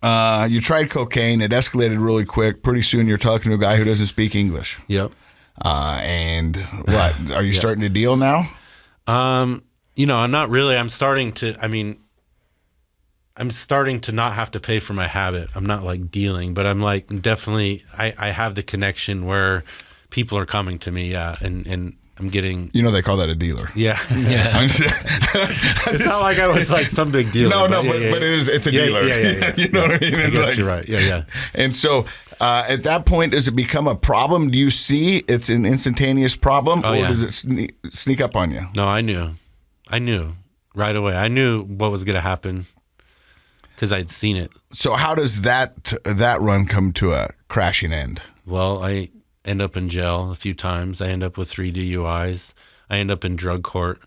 You tried cocaine. It escalated really quick. Pretty soon you're talking to a guy who doesn't speak English. Yep. And what? Are you starting to deal now? I'm not really. I'm starting to not have to pay for my habit. I'm not like dealing, but I'm like definitely, I have the connection where people are coming to me. Yeah. And I'm getting, they call that a dealer. Yeah. It's not like I was like some big dealer. No, but it's a dealer. Yeah. You know what I mean? I guess you're right. Yeah. And so at that point, does it become a problem? Do you see it's an instantaneous problem, or does it sneak up on you? No, I knew right away. I knew what was going to happen because I'd seen it. So how does that run come to a crashing end? Well, I end up in jail a few times. I end up with 3 DUIs. I end up in drug court.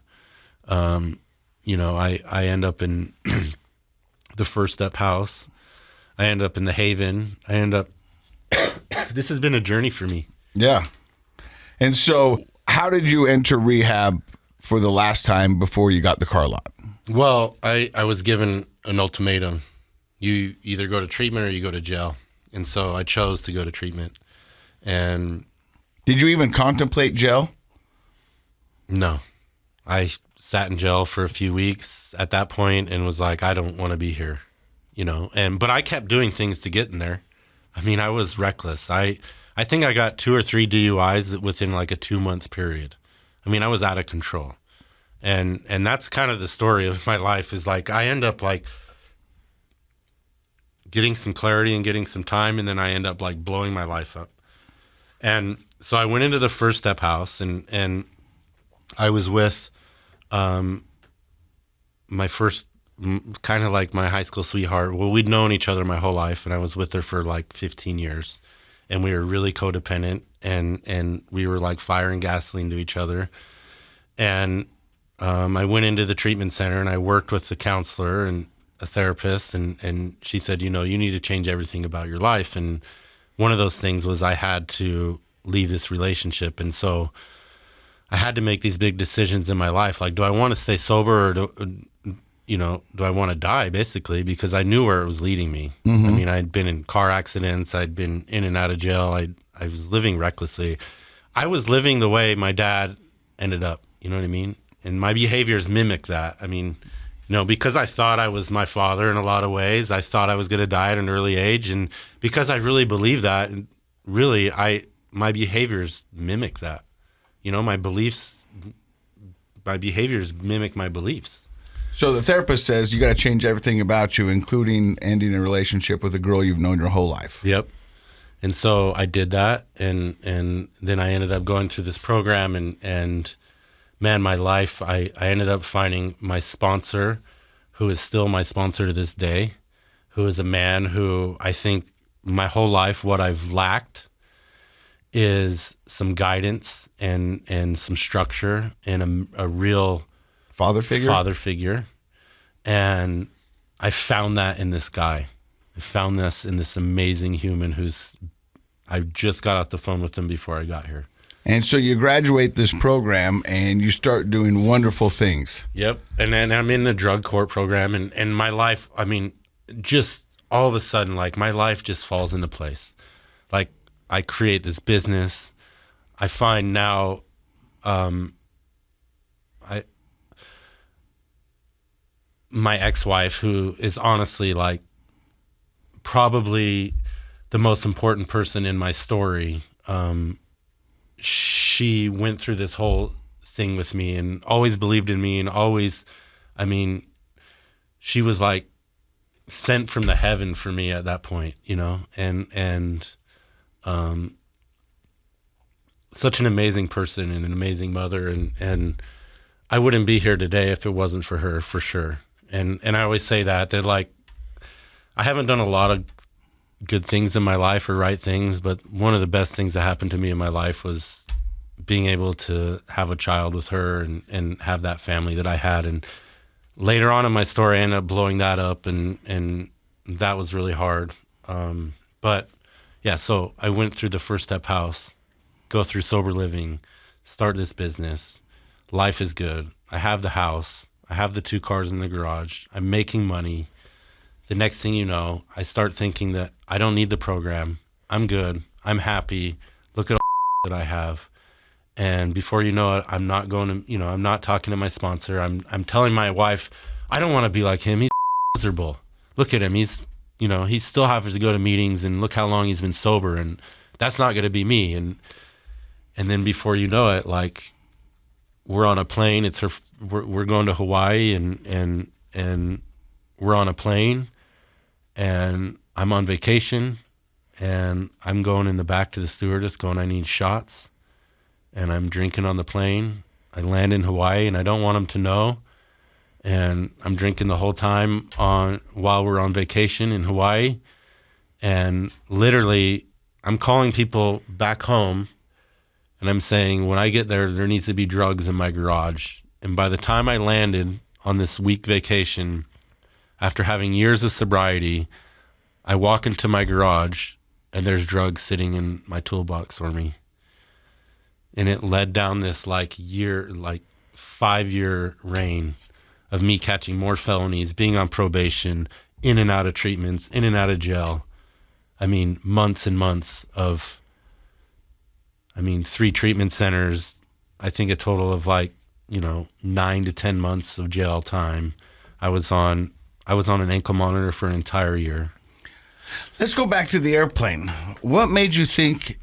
I end up in the First Step house. I end up in the Haven. I end up. This has been a journey for me. Yeah. And so, how did you enter rehab for the last time before you got the car lot? Well, I was given an ultimatum. You either go to treatment or you go to jail. And so I chose to go to treatment. And did you even contemplate jail? No. I sat in jail for a few weeks at that point and was like, I don't want to be here, you know. But I kept doing things to get in there. I mean, I was reckless. I think I got 2 or 3 DUIs within like a 2-month period. I mean, I was out of control. And that's kind of the story of my life, is like I end up like getting some clarity and getting some time, and then I end up like blowing my life up. And so I went into the First Step house, and I was with my first, kind of like my high school sweetheart. Well, we'd known each other my whole life, and I was with her for like 15 years, and we were really codependent, and we were like fire and gasoline to each other. And I went into the treatment center, and I worked with the counselor and a therapist, and she said, you know, you need to change everything about your life. And one of those things was I had to leave this relationship. And so I had to make these big decisions in my life. Like, do I want to stay sober, or do I want to die, basically, because I knew where it was leading me. Mm-hmm. I mean, I'd been in car accidents. I'd been in and out of jail. I was living recklessly. I was living the way my dad ended up, you know what I mean? And my behaviors mimic that. I mean, you know, because I thought I was my father in a lot of ways. I thought I was going to die at an early age. And because I really believe that, really, my behaviors mimic that. You know, my behaviors mimic my beliefs. So the therapist says you got to change everything about you, including ending a relationship with a girl you've known your whole life. Yep. And so I did that, and then I ended up going through this program, and man, my life, I ended up finding my sponsor, who is still my sponsor to this day, who is a man who I think my whole life what I've lacked is some guidance and some structure and a real father figure. And I found that in this guy. I found this in this amazing human I just got off the phone with him before I got here. And so you graduate this program and you start doing wonderful things. Yep. And then I'm in the drug court program, and my life, I mean, just all of a sudden, like, my life just falls into place. Like, I create this business. I find now, my ex-wife, who is honestly like probably the most important person in my story, she went through this whole thing with me and always believed in me, and always, I mean, she was like sent from the heaven for me at that point, you know, and such an amazing person and an amazing mother, and I wouldn't be here today if it wasn't for her, for sure. And I always say that like, I haven't done a lot of good things in my life or right things, but one of the best things that happened to me in my life was being able to have a child with her and have that family that I had. And later on in my story, I ended up blowing that up, and that was really hard. But yeah, so I went through the First Step house, go through sober living, start this business. Life is good. I have the house. I have the 2 cars in the garage. I'm making money. The next thing you know, I start thinking that I don't need the program. I'm good. I'm happy. Look at all that I have. And before you know it, I'm not going to, you know, I'm not talking to my sponsor. I'm telling my wife, I don't want to be like him. He's miserable. Look at him. He's, you know, he still has to go to meetings, and look how long he's been sober, and that's not going to be me. And then before you know it, like, we're on a plane. We're going to Hawaii, and we're on a plane, and I'm on vacation, and I'm going in the back to the stewardess going, I need shots, and I'm drinking on the plane. I land in Hawaii, and I don't want them to know, and I'm drinking the whole time while we're on vacation in Hawaii, and literally I'm calling people back home, and I'm saying, when I get there needs to be drugs in my garage. And by the time I landed on this week vacation, after having years of sobriety, I walk into my garage and there's drugs sitting in my toolbox for me. And it led down this 5-year reign of me catching more felonies, being on probation, in and out of treatments, in and out of jail. I mean, months and months of, 3 treatment centers. I think a total of 9 to 10 months of jail time. I was on an ankle monitor for an entire year. Let's go back to the airplane. What made you think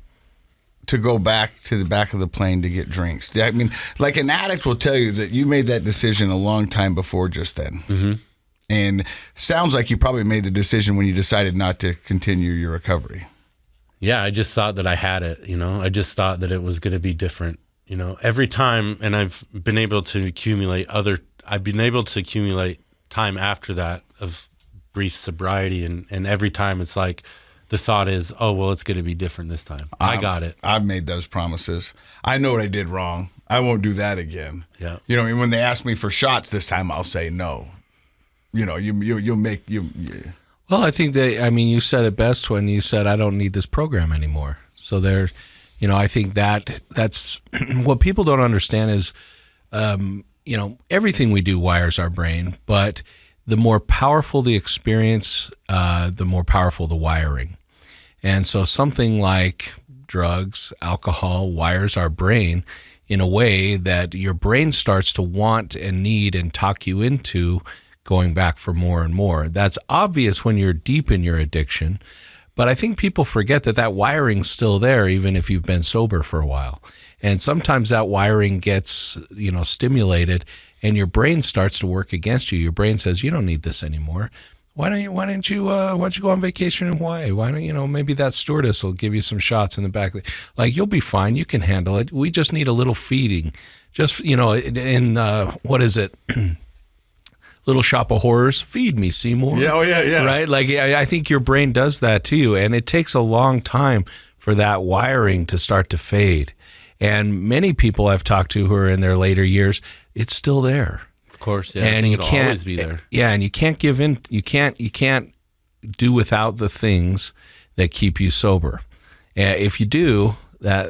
to go back to the back of the plane to get drinks? I mean, like an addict will tell you that you made that decision a long time before just then. Mm-hmm. And sounds like you probably made the decision when you decided not to continue your recovery. Yeah, I just thought that I had it, I just thought that it was going to be different, every time. And I've been able to accumulate time after that of brief sobriety. And every time it's like, the thought is, oh, well, it's going to be different this time. I got it. I've made those promises. I know what I did wrong. I won't do that again. Yeah. When they ask me for shots this time, I'll say no. You'll make you. Well, I think you said it best when you said, I don't need this program anymore. So I think that's what people don't understand is, everything we do wires our brain, but the more powerful the experience, the more powerful the wiring. And so something like drugs, alcohol wires our brain in a way that your brain starts to want and need and talk you into going back for more and more. That's obvious when you're deep in your addiction, but I think people forget that wiring's still there even if you've been sober for a while. And sometimes that wiring gets, stimulated and your brain starts to work against you. Your brain says, you don't need this anymore. Why don't you go on vacation in Hawaii? Why don't, maybe that stewardess will give you some shots in the back. You'll be fine. You can handle it. We just need a little feeding. Just, what is it? Little Shop of Horrors, feed me, Seymour. Yeah, oh yeah. Right? I think your brain does that to you, and it takes a long time for that wiring to start to fade. And many people I've talked to who are in their later years, it's still there. Of course, yeah. And I think it'll always be there. Yeah, and you can't give in. You can't do without the things that keep you sober. If you do, that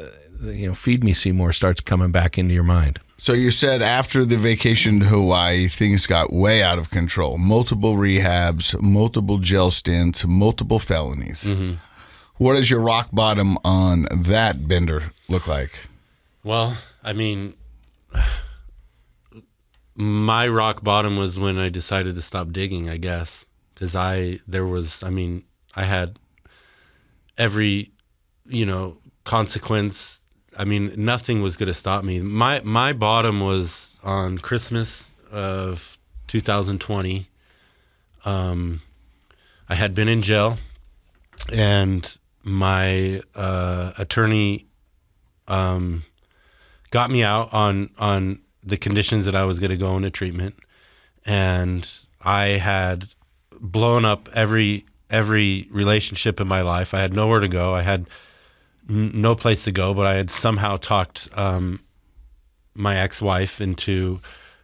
feed me, Seymour starts coming back into your mind. So you said after the vacation to Hawaii, things got way out of control. Multiple rehabs, multiple jail stints, multiple felonies. Mm-hmm. What does your rock bottom on that bender look like? Well, my rock bottom was when I decided to stop digging, I guess. Because I had every, consequence. Nothing was going to stop me. My bottom was on Christmas of 2020. I had been in jail, and my attorney got me out on the conditions that I was going to go into treatment, and I had blown up every relationship in my life. I had nowhere to go. I had no place to go, but I had somehow talked my ex-wife into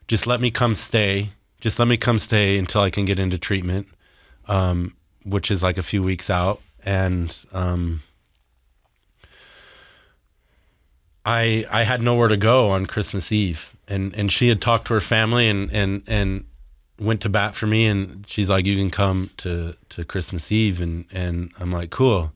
just let me come stay until I can get into treatment, which is like a few weeks out. And I had nowhere to go on Christmas Eve, and she had talked to her family and went to bat for me, and she's like, you can come to Christmas Eve, and I'm like, cool.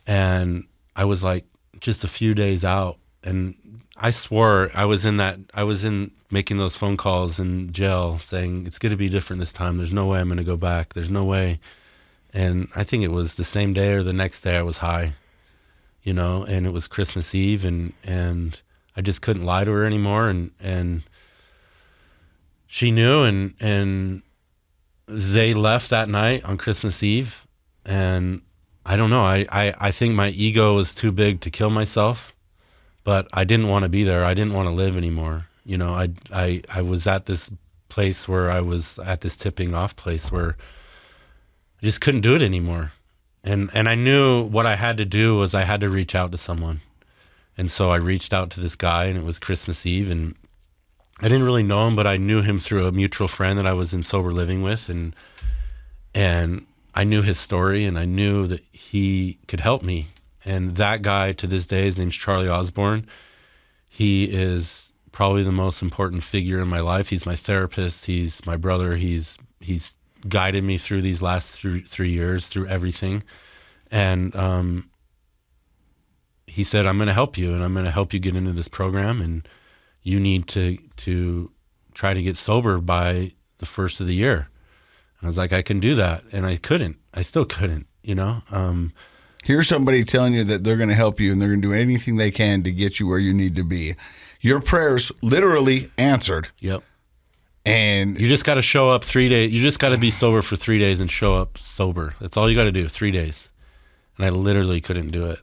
And I was like just a few days out, and I swore I was in making those phone calls in jail saying it's going to be different this time. There's no way I'm going to go back. There's no way. And I think it was the same day or the next day I was high, and it was Christmas Eve, and I just couldn't lie to her anymore. And she knew, and they left that night on Christmas Eve. And I don't know. I think my ego was too big to kill myself, but I didn't want to be there. I didn't want to live anymore. I was at this place where I was at this tipping off place where I just couldn't do it anymore. And I knew what I had to do was I had to reach out to someone. And so I reached out to this guy, and it was Christmas Eve, and I didn't really know him, but I knew him through a mutual friend that I was in sober living with. And I knew his story and I knew that he could help me. And that guy to this day, his name's Charlie Osborne. He is probably the most important figure in my life. He's my therapist. He's my brother. He's guided me through these last 3 years, through everything. And he said, I'm going to help you, and I'm going to help you get into this program, and you need to try to get sober by the first of the year. And I was like, I can do that. And I couldn't. I still couldn't, Here's somebody telling you that they're going to help you and they're going to do anything they can to get you where you need to be. Your prayers literally answered. Yep. And you just got to show up 3 days. You just got to be sober for 3 days and show up sober. That's all you got to do, 3 days. And I literally couldn't do it.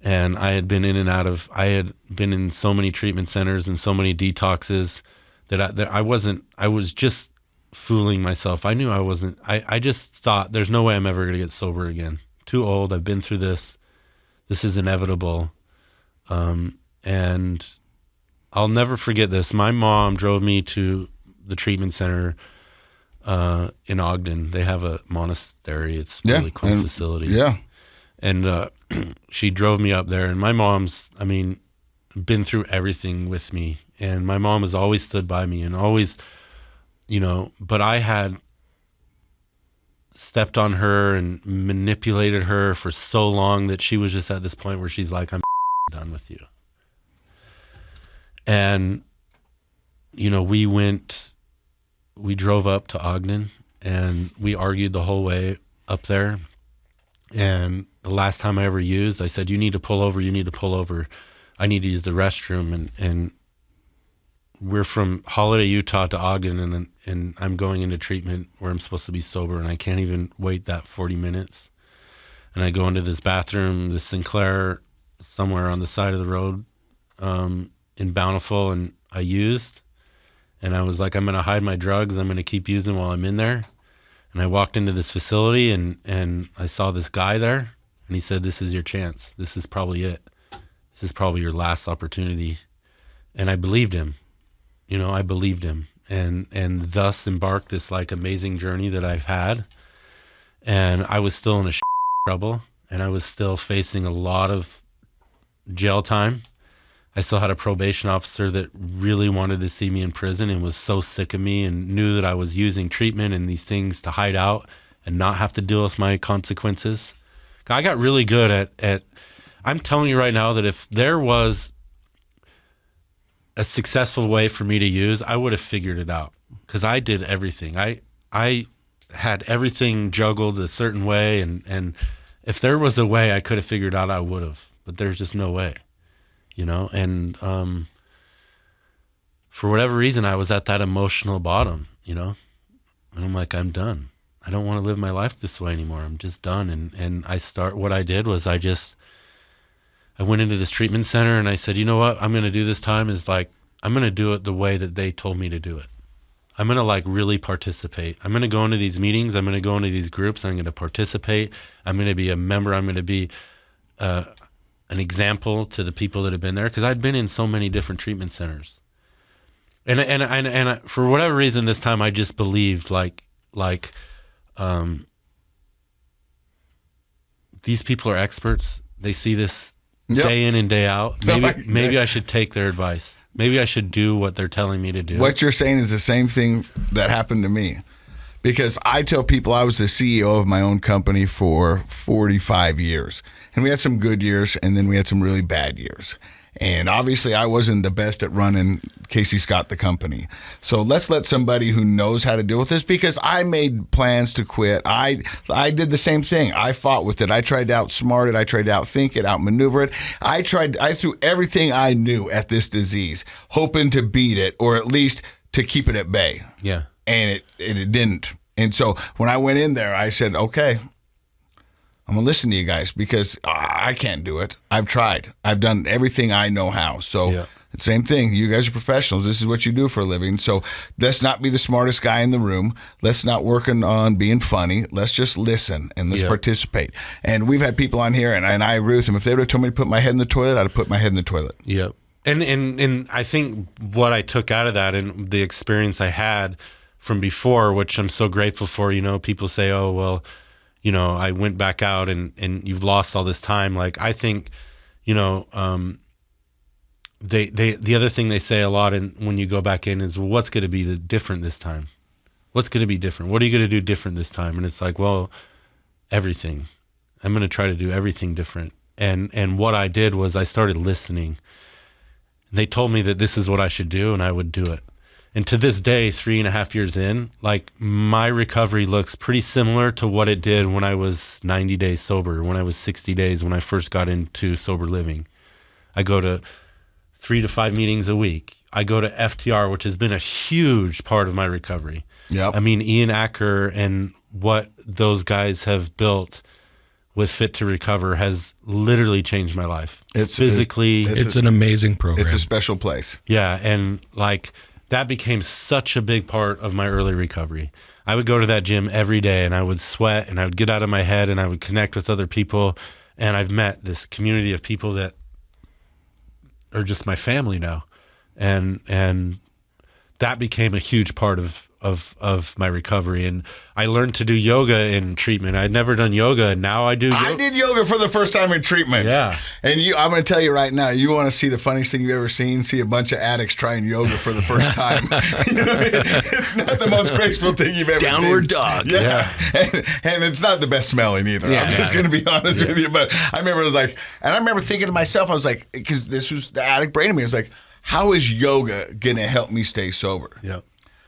And I had been I had been in so many treatment centers and so many detoxes that I was just fooling myself. I knew I wasn't. I just thought there's no way I'm ever going to get sober again. Too old. I've been through this. This is inevitable. And I'll never forget this. My mom drove me to the treatment center in Ogden. They have a monastery. It's a really cool facility. Yeah. And she drove me up there. And my mom's, been through everything with me. And my mom has always stood by me and always, but I had stepped on her and manipulated her for so long that she was just at this point where she's like, I'm done with you. And, we drove up to Ogden and we argued the whole way up there. And the last time I ever used, I said, you need to pull over. I need to use the restroom. And we're from Holiday, Utah to Ogden, and I'm going into treatment where I'm supposed to be sober, and I can't even wait that 40 minutes. And I go into this bathroom, this Sinclair, somewhere on the side of the road in Bountiful, and I used. And I was like, I'm going to hide my drugs. I'm going to keep using while I'm in there. And I walked into this facility, and I saw this guy there, and he said, this is your chance. This is probably it. This is probably your last opportunity. And I believed him. I believed him, and thus embarked this amazing journey that I've had. And I was still in trouble, and I was still facing a lot of jail time. I still had a probation officer that really wanted to see me in prison and was so sick of me and knew that I was using treatment and these things to hide out and not have to deal with my consequences. I got really good at I'm telling you right now that if there was a successful way for me to use, I would have figured it out, because I did everything. I had everything juggled a certain way, and if there was a way I could have figured out, I would have, but there's just no way, and for whatever reason, I was at that emotional bottom, and I'm like, I'm done. I don't want to live my life this way anymore. I'm just done. And what I did was I went into this treatment center and I said, you know what I'm going to do this time is I'm going to do it the way that they told me to do it. I'm going to really participate. I'm going to go into these meetings. I'm going to go into these groups. I'm going to participate. I'm going to be a member. I'm going to be an example to the people that have been there, because I'd been in so many different treatment centers. And for whatever reason, this time I just believed these people are experts. They see this day in and day out. Maybe I should take their advice. Maybe I should do what they're telling me to do. What you're saying is the same thing that happened to me, because I tell people I was the CEO of my own company for 45 years, and we had some good years and then we had some really bad years. And obviously I wasn't the best at running Casey Scott, the company. So let's let somebody who knows how to deal with this, because I made plans to quit. I did the same thing. I fought with it. I tried to outsmart it. I tried to outthink it, outmaneuver it. I threw everything I knew at this disease, hoping to beat it, or at least to keep it at bay. Yeah. And it didn't. And so when I went in there, I said, okay, I'm going to listen to you guys, because I can't do it. I've tried. I've done everything I know how. So same thing. You guys are professionals. This is what you do for a living. So let's not be the smartest guy in the room. Let's not work on being funny. Let's just listen and let's participate. And we've had people on here, and I agree with them. If they would have told me to put my head in the toilet, I'd have put my head in the toilet. Yeah. And I think what I took out of that and the experience I had from before, which I'm so grateful for, people say, oh, well, I went back out and you've lost all this time. Like, I think, the other thing they say a lot when you go back in is, well, what's going to be different this time? What's going to be different? What are you going to do different this time? And it's like, well, everything. I'm going to try to do everything different. And what I did was I started listening. They told me that this is what I should do, and I would do it. And to this day, 3.5 years in, like, my recovery looks pretty similar to what it did when I was 90 days sober, when I was 60 days, when I first got into sober living. I go to 3 to 5 meetings a week. I go to FTR, which has been a huge part of my recovery. Yep. I mean, Ian Acker and what those guys have built with Fit to Recover has literally changed my life. It's an amazing program. It's a special place. Yeah, and like, that became such a big part of my early recovery. I would go to that gym every day, and I would sweat, and I would get out of my head, and I would connect with other people. And I've met this community of people that are just my family now. And that became a huge part of my recovery. And I learned to do yoga in treatment. I'd never done yoga, and now I do yoga. I did yoga for the first time in treatment. Yeah. And I'm going to tell you right now, you want to see the funniest thing you've ever seen? See a bunch of addicts trying yoga for the first time. You know what I mean? It's not the most graceful thing you've ever seen. Downward dog. Yeah. And it's not the best smelling either. Yeah, I'm just going to be honest with you. But I remember thinking to myself, I was like, because this was the addict brain in me. I was like, how is yoga going to help me stay sober? Yeah.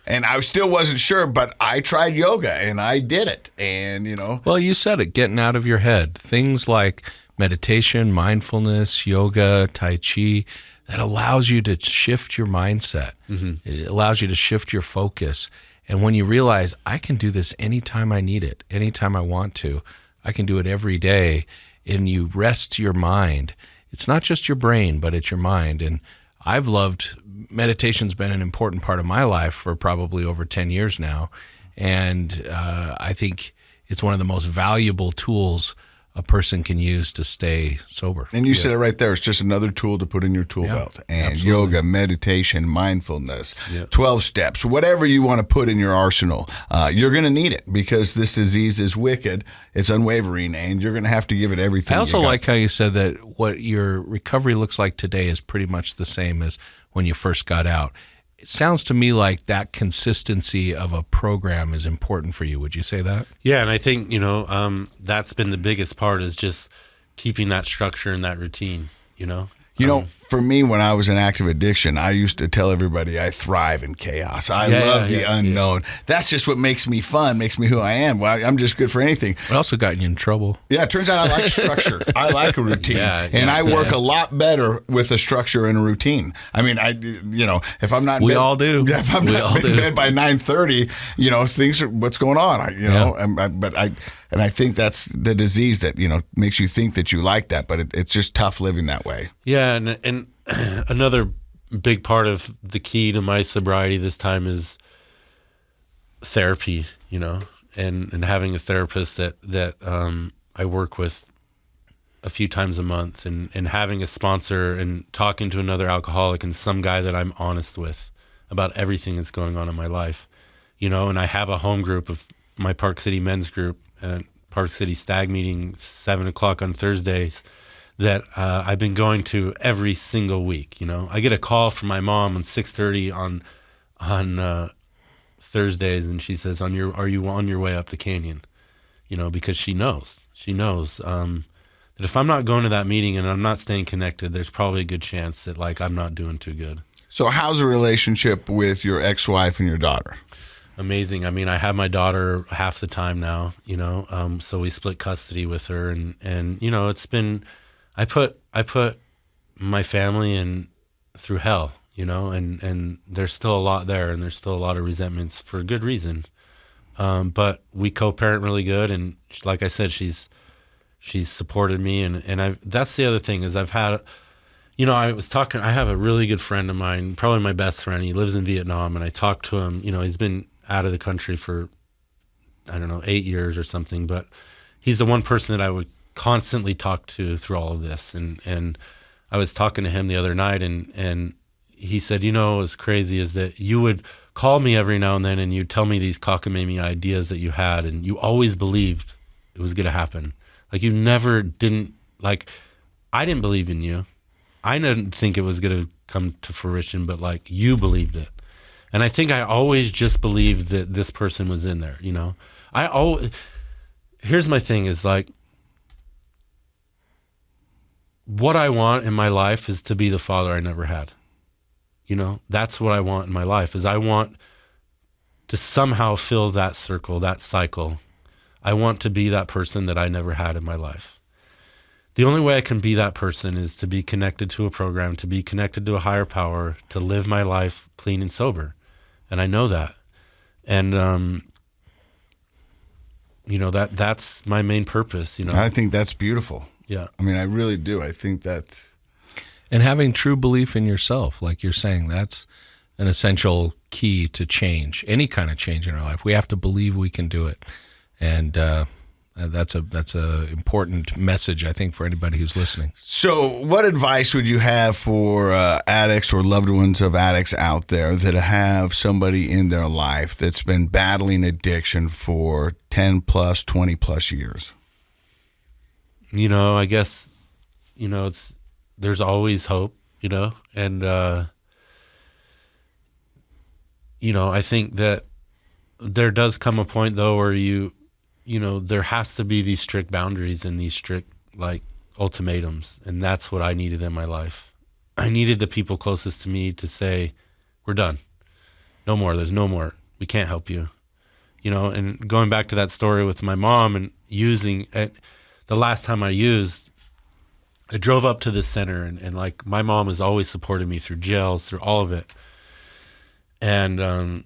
And I still wasn't sure, but I tried yoga and I did it. And, Well, you said it, getting out of your head. Things like meditation, mindfulness, yoga, Tai Chi, that allows you to shift your mindset. Mm-hmm. It allows you to shift your focus. And when you realize, I can do this anytime I need it, anytime I want to, I can do it every day, and you rest your mind. It's not just your brain, but it's your mind. And I've loved meditation's been an important part of my life for probably over 10 years now. And I think it's one of the most valuable tools a person can use to stay sober. And you said it right there. It's just another tool to put in your tool belt. And absolutely. Yoga, meditation, mindfulness, 12 steps, whatever you want to put in your arsenal, you're going to need it because this disease is wicked. It's unwavering, and you're going to have to give it everything. I also like how you said that what your recovery looks like today is pretty much the same as when you first got out. It sounds to me like that consistency of a program is important for you. Would you say that? Yeah, and I think, that's been the biggest part, is just keeping that structure and that routine, For me, when I was in active addiction, I used to tell everybody I thrive in chaos. I love the unknown. Yeah. That's just what makes me fun, makes me who I am. Well, I'm just good for anything. It also got you in trouble. Yeah, it turns out I like structure. I like a routine. And I work a lot better with a structure and a routine. I mean, if I'm not in bed, all do. If I'm not in bed by 9:30, things are, what's going on? And I think that's the disease that, makes you think that you like that, but it's just tough living that way. Yeah, and another big part of the key to my sobriety this time is therapy, and having a therapist that I work with a few times a month, and having a sponsor and talking to another alcoholic and some guy that I'm honest with about everything that's going on in my life, and I have a home group of my Park City men's group and Park City stag meeting 7:00 on Thursdays that I've been going to every single week. I get a call from my mom on 6:30 on Thursdays, and she says, "Are you on your way up the canyon?" Because she knows that if I'm not going to that meeting and I'm not staying connected, there's probably a good chance that I'm not doing too good. So how's the relationship with your ex-wife and your daughter? Amazing. I mean, I have my daughter half the time now, so we split custody with her, and it's been, I put my family in through hell, and there's still a lot there, and there's still a lot of resentments for good reason. But we co-parent really good, and like I said, she's supported me, and that's the other thing is I've had, I have a really good friend of mine, probably my best friend. He lives in Vietnam, and I talked to him. He's been out of the country for, 8 years or something, but he's the one person that I would constantly talk to through all of this. And I was talking to him the other night, and he said, what's crazy is that you would call me every now and then, and you'd tell me these cockamamie ideas that you had, and you always believed it was going to happen. Like you never didn't, like, I didn't believe in you. I didn't think it was going to come to fruition, but like you believed it. And I think I always just believed that this person was in there, you know? Here's my thing is like, what I want in my life is to be the father I never had. You know, that's what I want in my life is I want to somehow fill that circle, that cycle. I want to be that person that I never had in my life. The only way I can be that person is to be connected to a program, to be connected to a higher power, to live my life clean and sober. And I know that. And, you know, that's my main purpose, you know. I think that's beautiful. Yeah. I mean, I really do. I think that's... And having true belief in yourself, like you're saying, that's an essential key to change, any kind of change in our life. We have to believe we can do it. And that's a important message, I think, for anybody who's listening. So what advice would you have for addicts or loved ones of addicts out there that have somebody in their life that's been battling addiction for 10 plus, 20 plus years? You know, I guess, you know, there's always hope, you know, and, you know, I think that there does come a point though where you know, there has to be these strict boundaries and these strict like ultimatums. And that's what I needed in my life. I needed the people closest to me to say, we're done. No more. There's no more. We can't help you. You know, and going back to that story with my mom and using it, the last time I used, I drove up to the center and like my mom has always supported me through jails, through all of it. And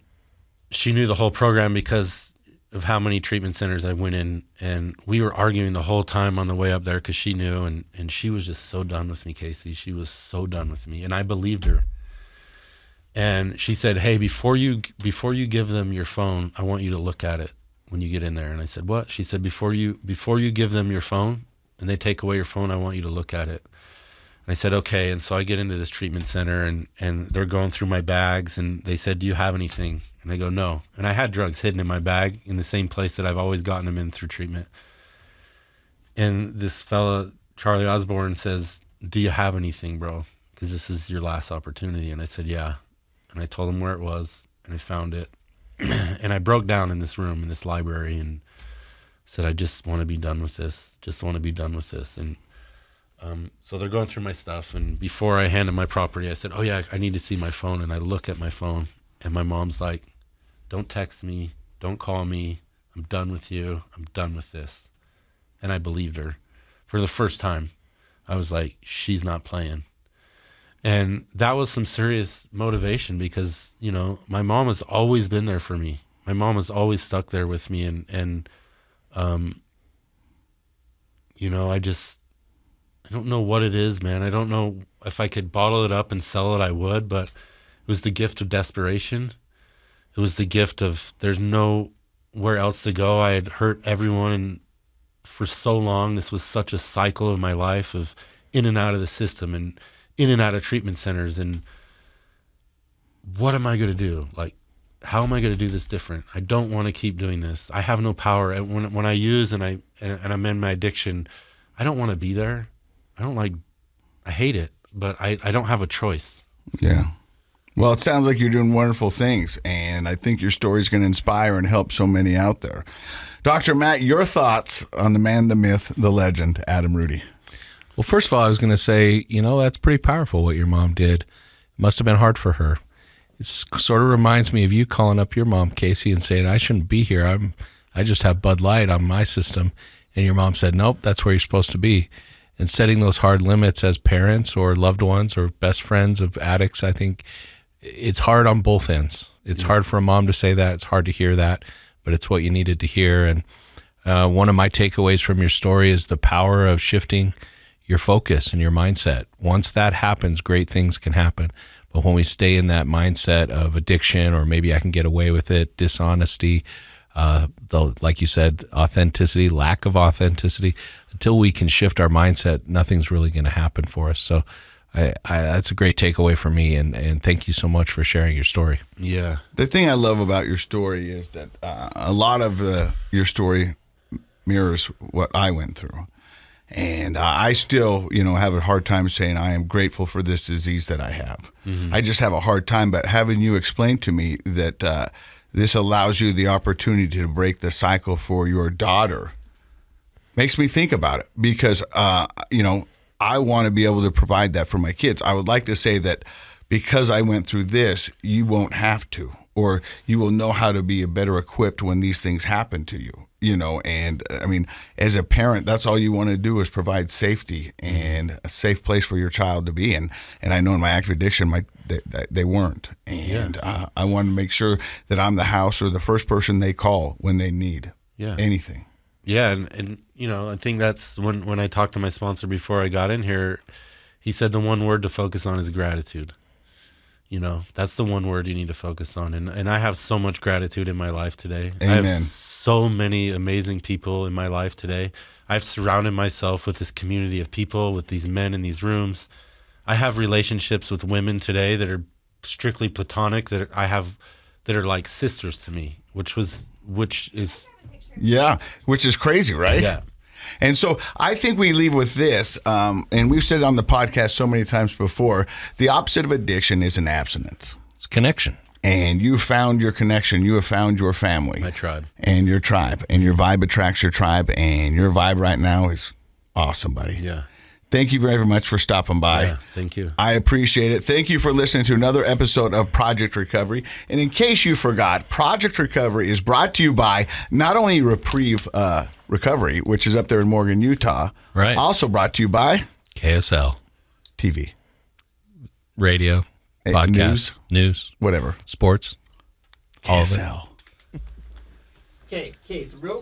she knew the whole program because of how many treatment centers I went in. And we were arguing the whole time on the way up there because she knew. And she was just so done with me, Casey. She was so done with me. And I believed her. And she said, hey, before you give them your phone, I want you to look at it when you get in there. And I said, what? She said, before you give them your phone and they take away your phone, I want you to look at it. And I said, okay. And so I get into this treatment center and they're going through my bags and they said, do you have anything? And I go, no. And I had drugs hidden in my bag in the same place that I've always gotten them in through treatment. And this fella, Charlie Osborne, says, do you have anything, bro? Because this is your last opportunity. And I said, yeah. And I told him where it was and I found it. And I broke down in this room, in this library, and said, I just want to be done with this. Just want to be done with this. And so they're going through my stuff. And before I handed my property, I said, oh, yeah, I need to see my phone. And I look at my phone, and my mom's like, don't text me. Don't call me. I'm done with you. I'm done with this. And I believed her. For the first time, I was like, she's not playing. And that was some serious motivation because, you know, my mom has always been there for me. My mom has always stuck there with me. And you know, I don't know what it is, man. I don't know if I could bottle it up and sell it, I would, but it was the gift of desperation. It was the gift of there's nowhere else to go. I had hurt everyone for so long. This was such a cycle of my life of in and out of the system and in and out of treatment centers. And what am I going to do? Like, how am I going to do this different? I don't want to keep doing this. I have no power. When I use and I'm in my addiction, I don't want to be there. I hate it, but I don't have a choice. Yeah. Well, it sounds like you're doing wonderful things, and I think your story is going to inspire and help so many out there. Dr. Matt, your thoughts on the man, the myth, the legend, Adam Rudy. Well, first of all, I was going to say, you know, that's pretty powerful what your mom did. It must have been hard for her. It sort of reminds me of you calling up your mom, Casey, and saying, I shouldn't be here. I just have Bud Light on my system. And your mom said, nope, that's where you're supposed to be. And setting those hard limits as parents or loved ones or best friends of addicts, I think it's hard on both ends. It's hard for a mom to say that. It's hard to hear that, but it's what you needed to hear. And one of my takeaways from your story is the power of shifting your focus and your mindset. Once that happens, great things can happen. But when we stay in that mindset of addiction, or maybe I can get away with it, dishonesty, like you said, authenticity, lack of authenticity, until we can shift our mindset, nothing's really going to happen for us. So that's a great takeaway for me, and thank you so much for sharing your story. Yeah. The thing I love about your story is that a lot of your story mirrors what I went through. And I still, have a hard time saying I am grateful for this disease that I have. Mm-hmm. I just have a hard time, but having you explain to me that this allows you the opportunity to break the cycle for your daughter makes me think about it because, I want to be able to provide that for my kids. I would like to say that because I went through this, you won't have to, or you will know how to be better equipped when these things happen to you. And I mean, as a parent, that's all you want to do is provide safety and a safe place for your child to be. And I know in my active addiction, they weren't. And I want to make sure that I'm the house or the first person they call when they need anything. Yeah. And I think that's when I talked to my sponsor before I got in here, he said the one word to focus on is gratitude. That's the one word you need to focus on. And I have so much gratitude in my life today. Amen. I have so many amazing people in my life today. I've surrounded myself with this community of people, with these men in these rooms. I have relationships with women today that are strictly platonic, that are like sisters to me, which is crazy, right? Yeah. And so I think we leave with this, and we've said it on the podcast so many times before, the opposite of addiction is an abstinence. It's connection. And you found your connection. You have found your family. My tribe. And your tribe. And your vibe attracts your tribe. And your vibe right now is awesome, buddy. Yeah. Thank you very much for stopping by. Yeah, thank you. I appreciate it. Thank you for listening to another episode of Project Recovery. And in case you forgot, Project Recovery is brought to you by not only Reprieve Recovery, which is up there in Morgan, Utah. Right. Also brought to you by KSL. TV. Radio. Podcast. News. Whatever. Sports. All of it. KSL. Okay, so real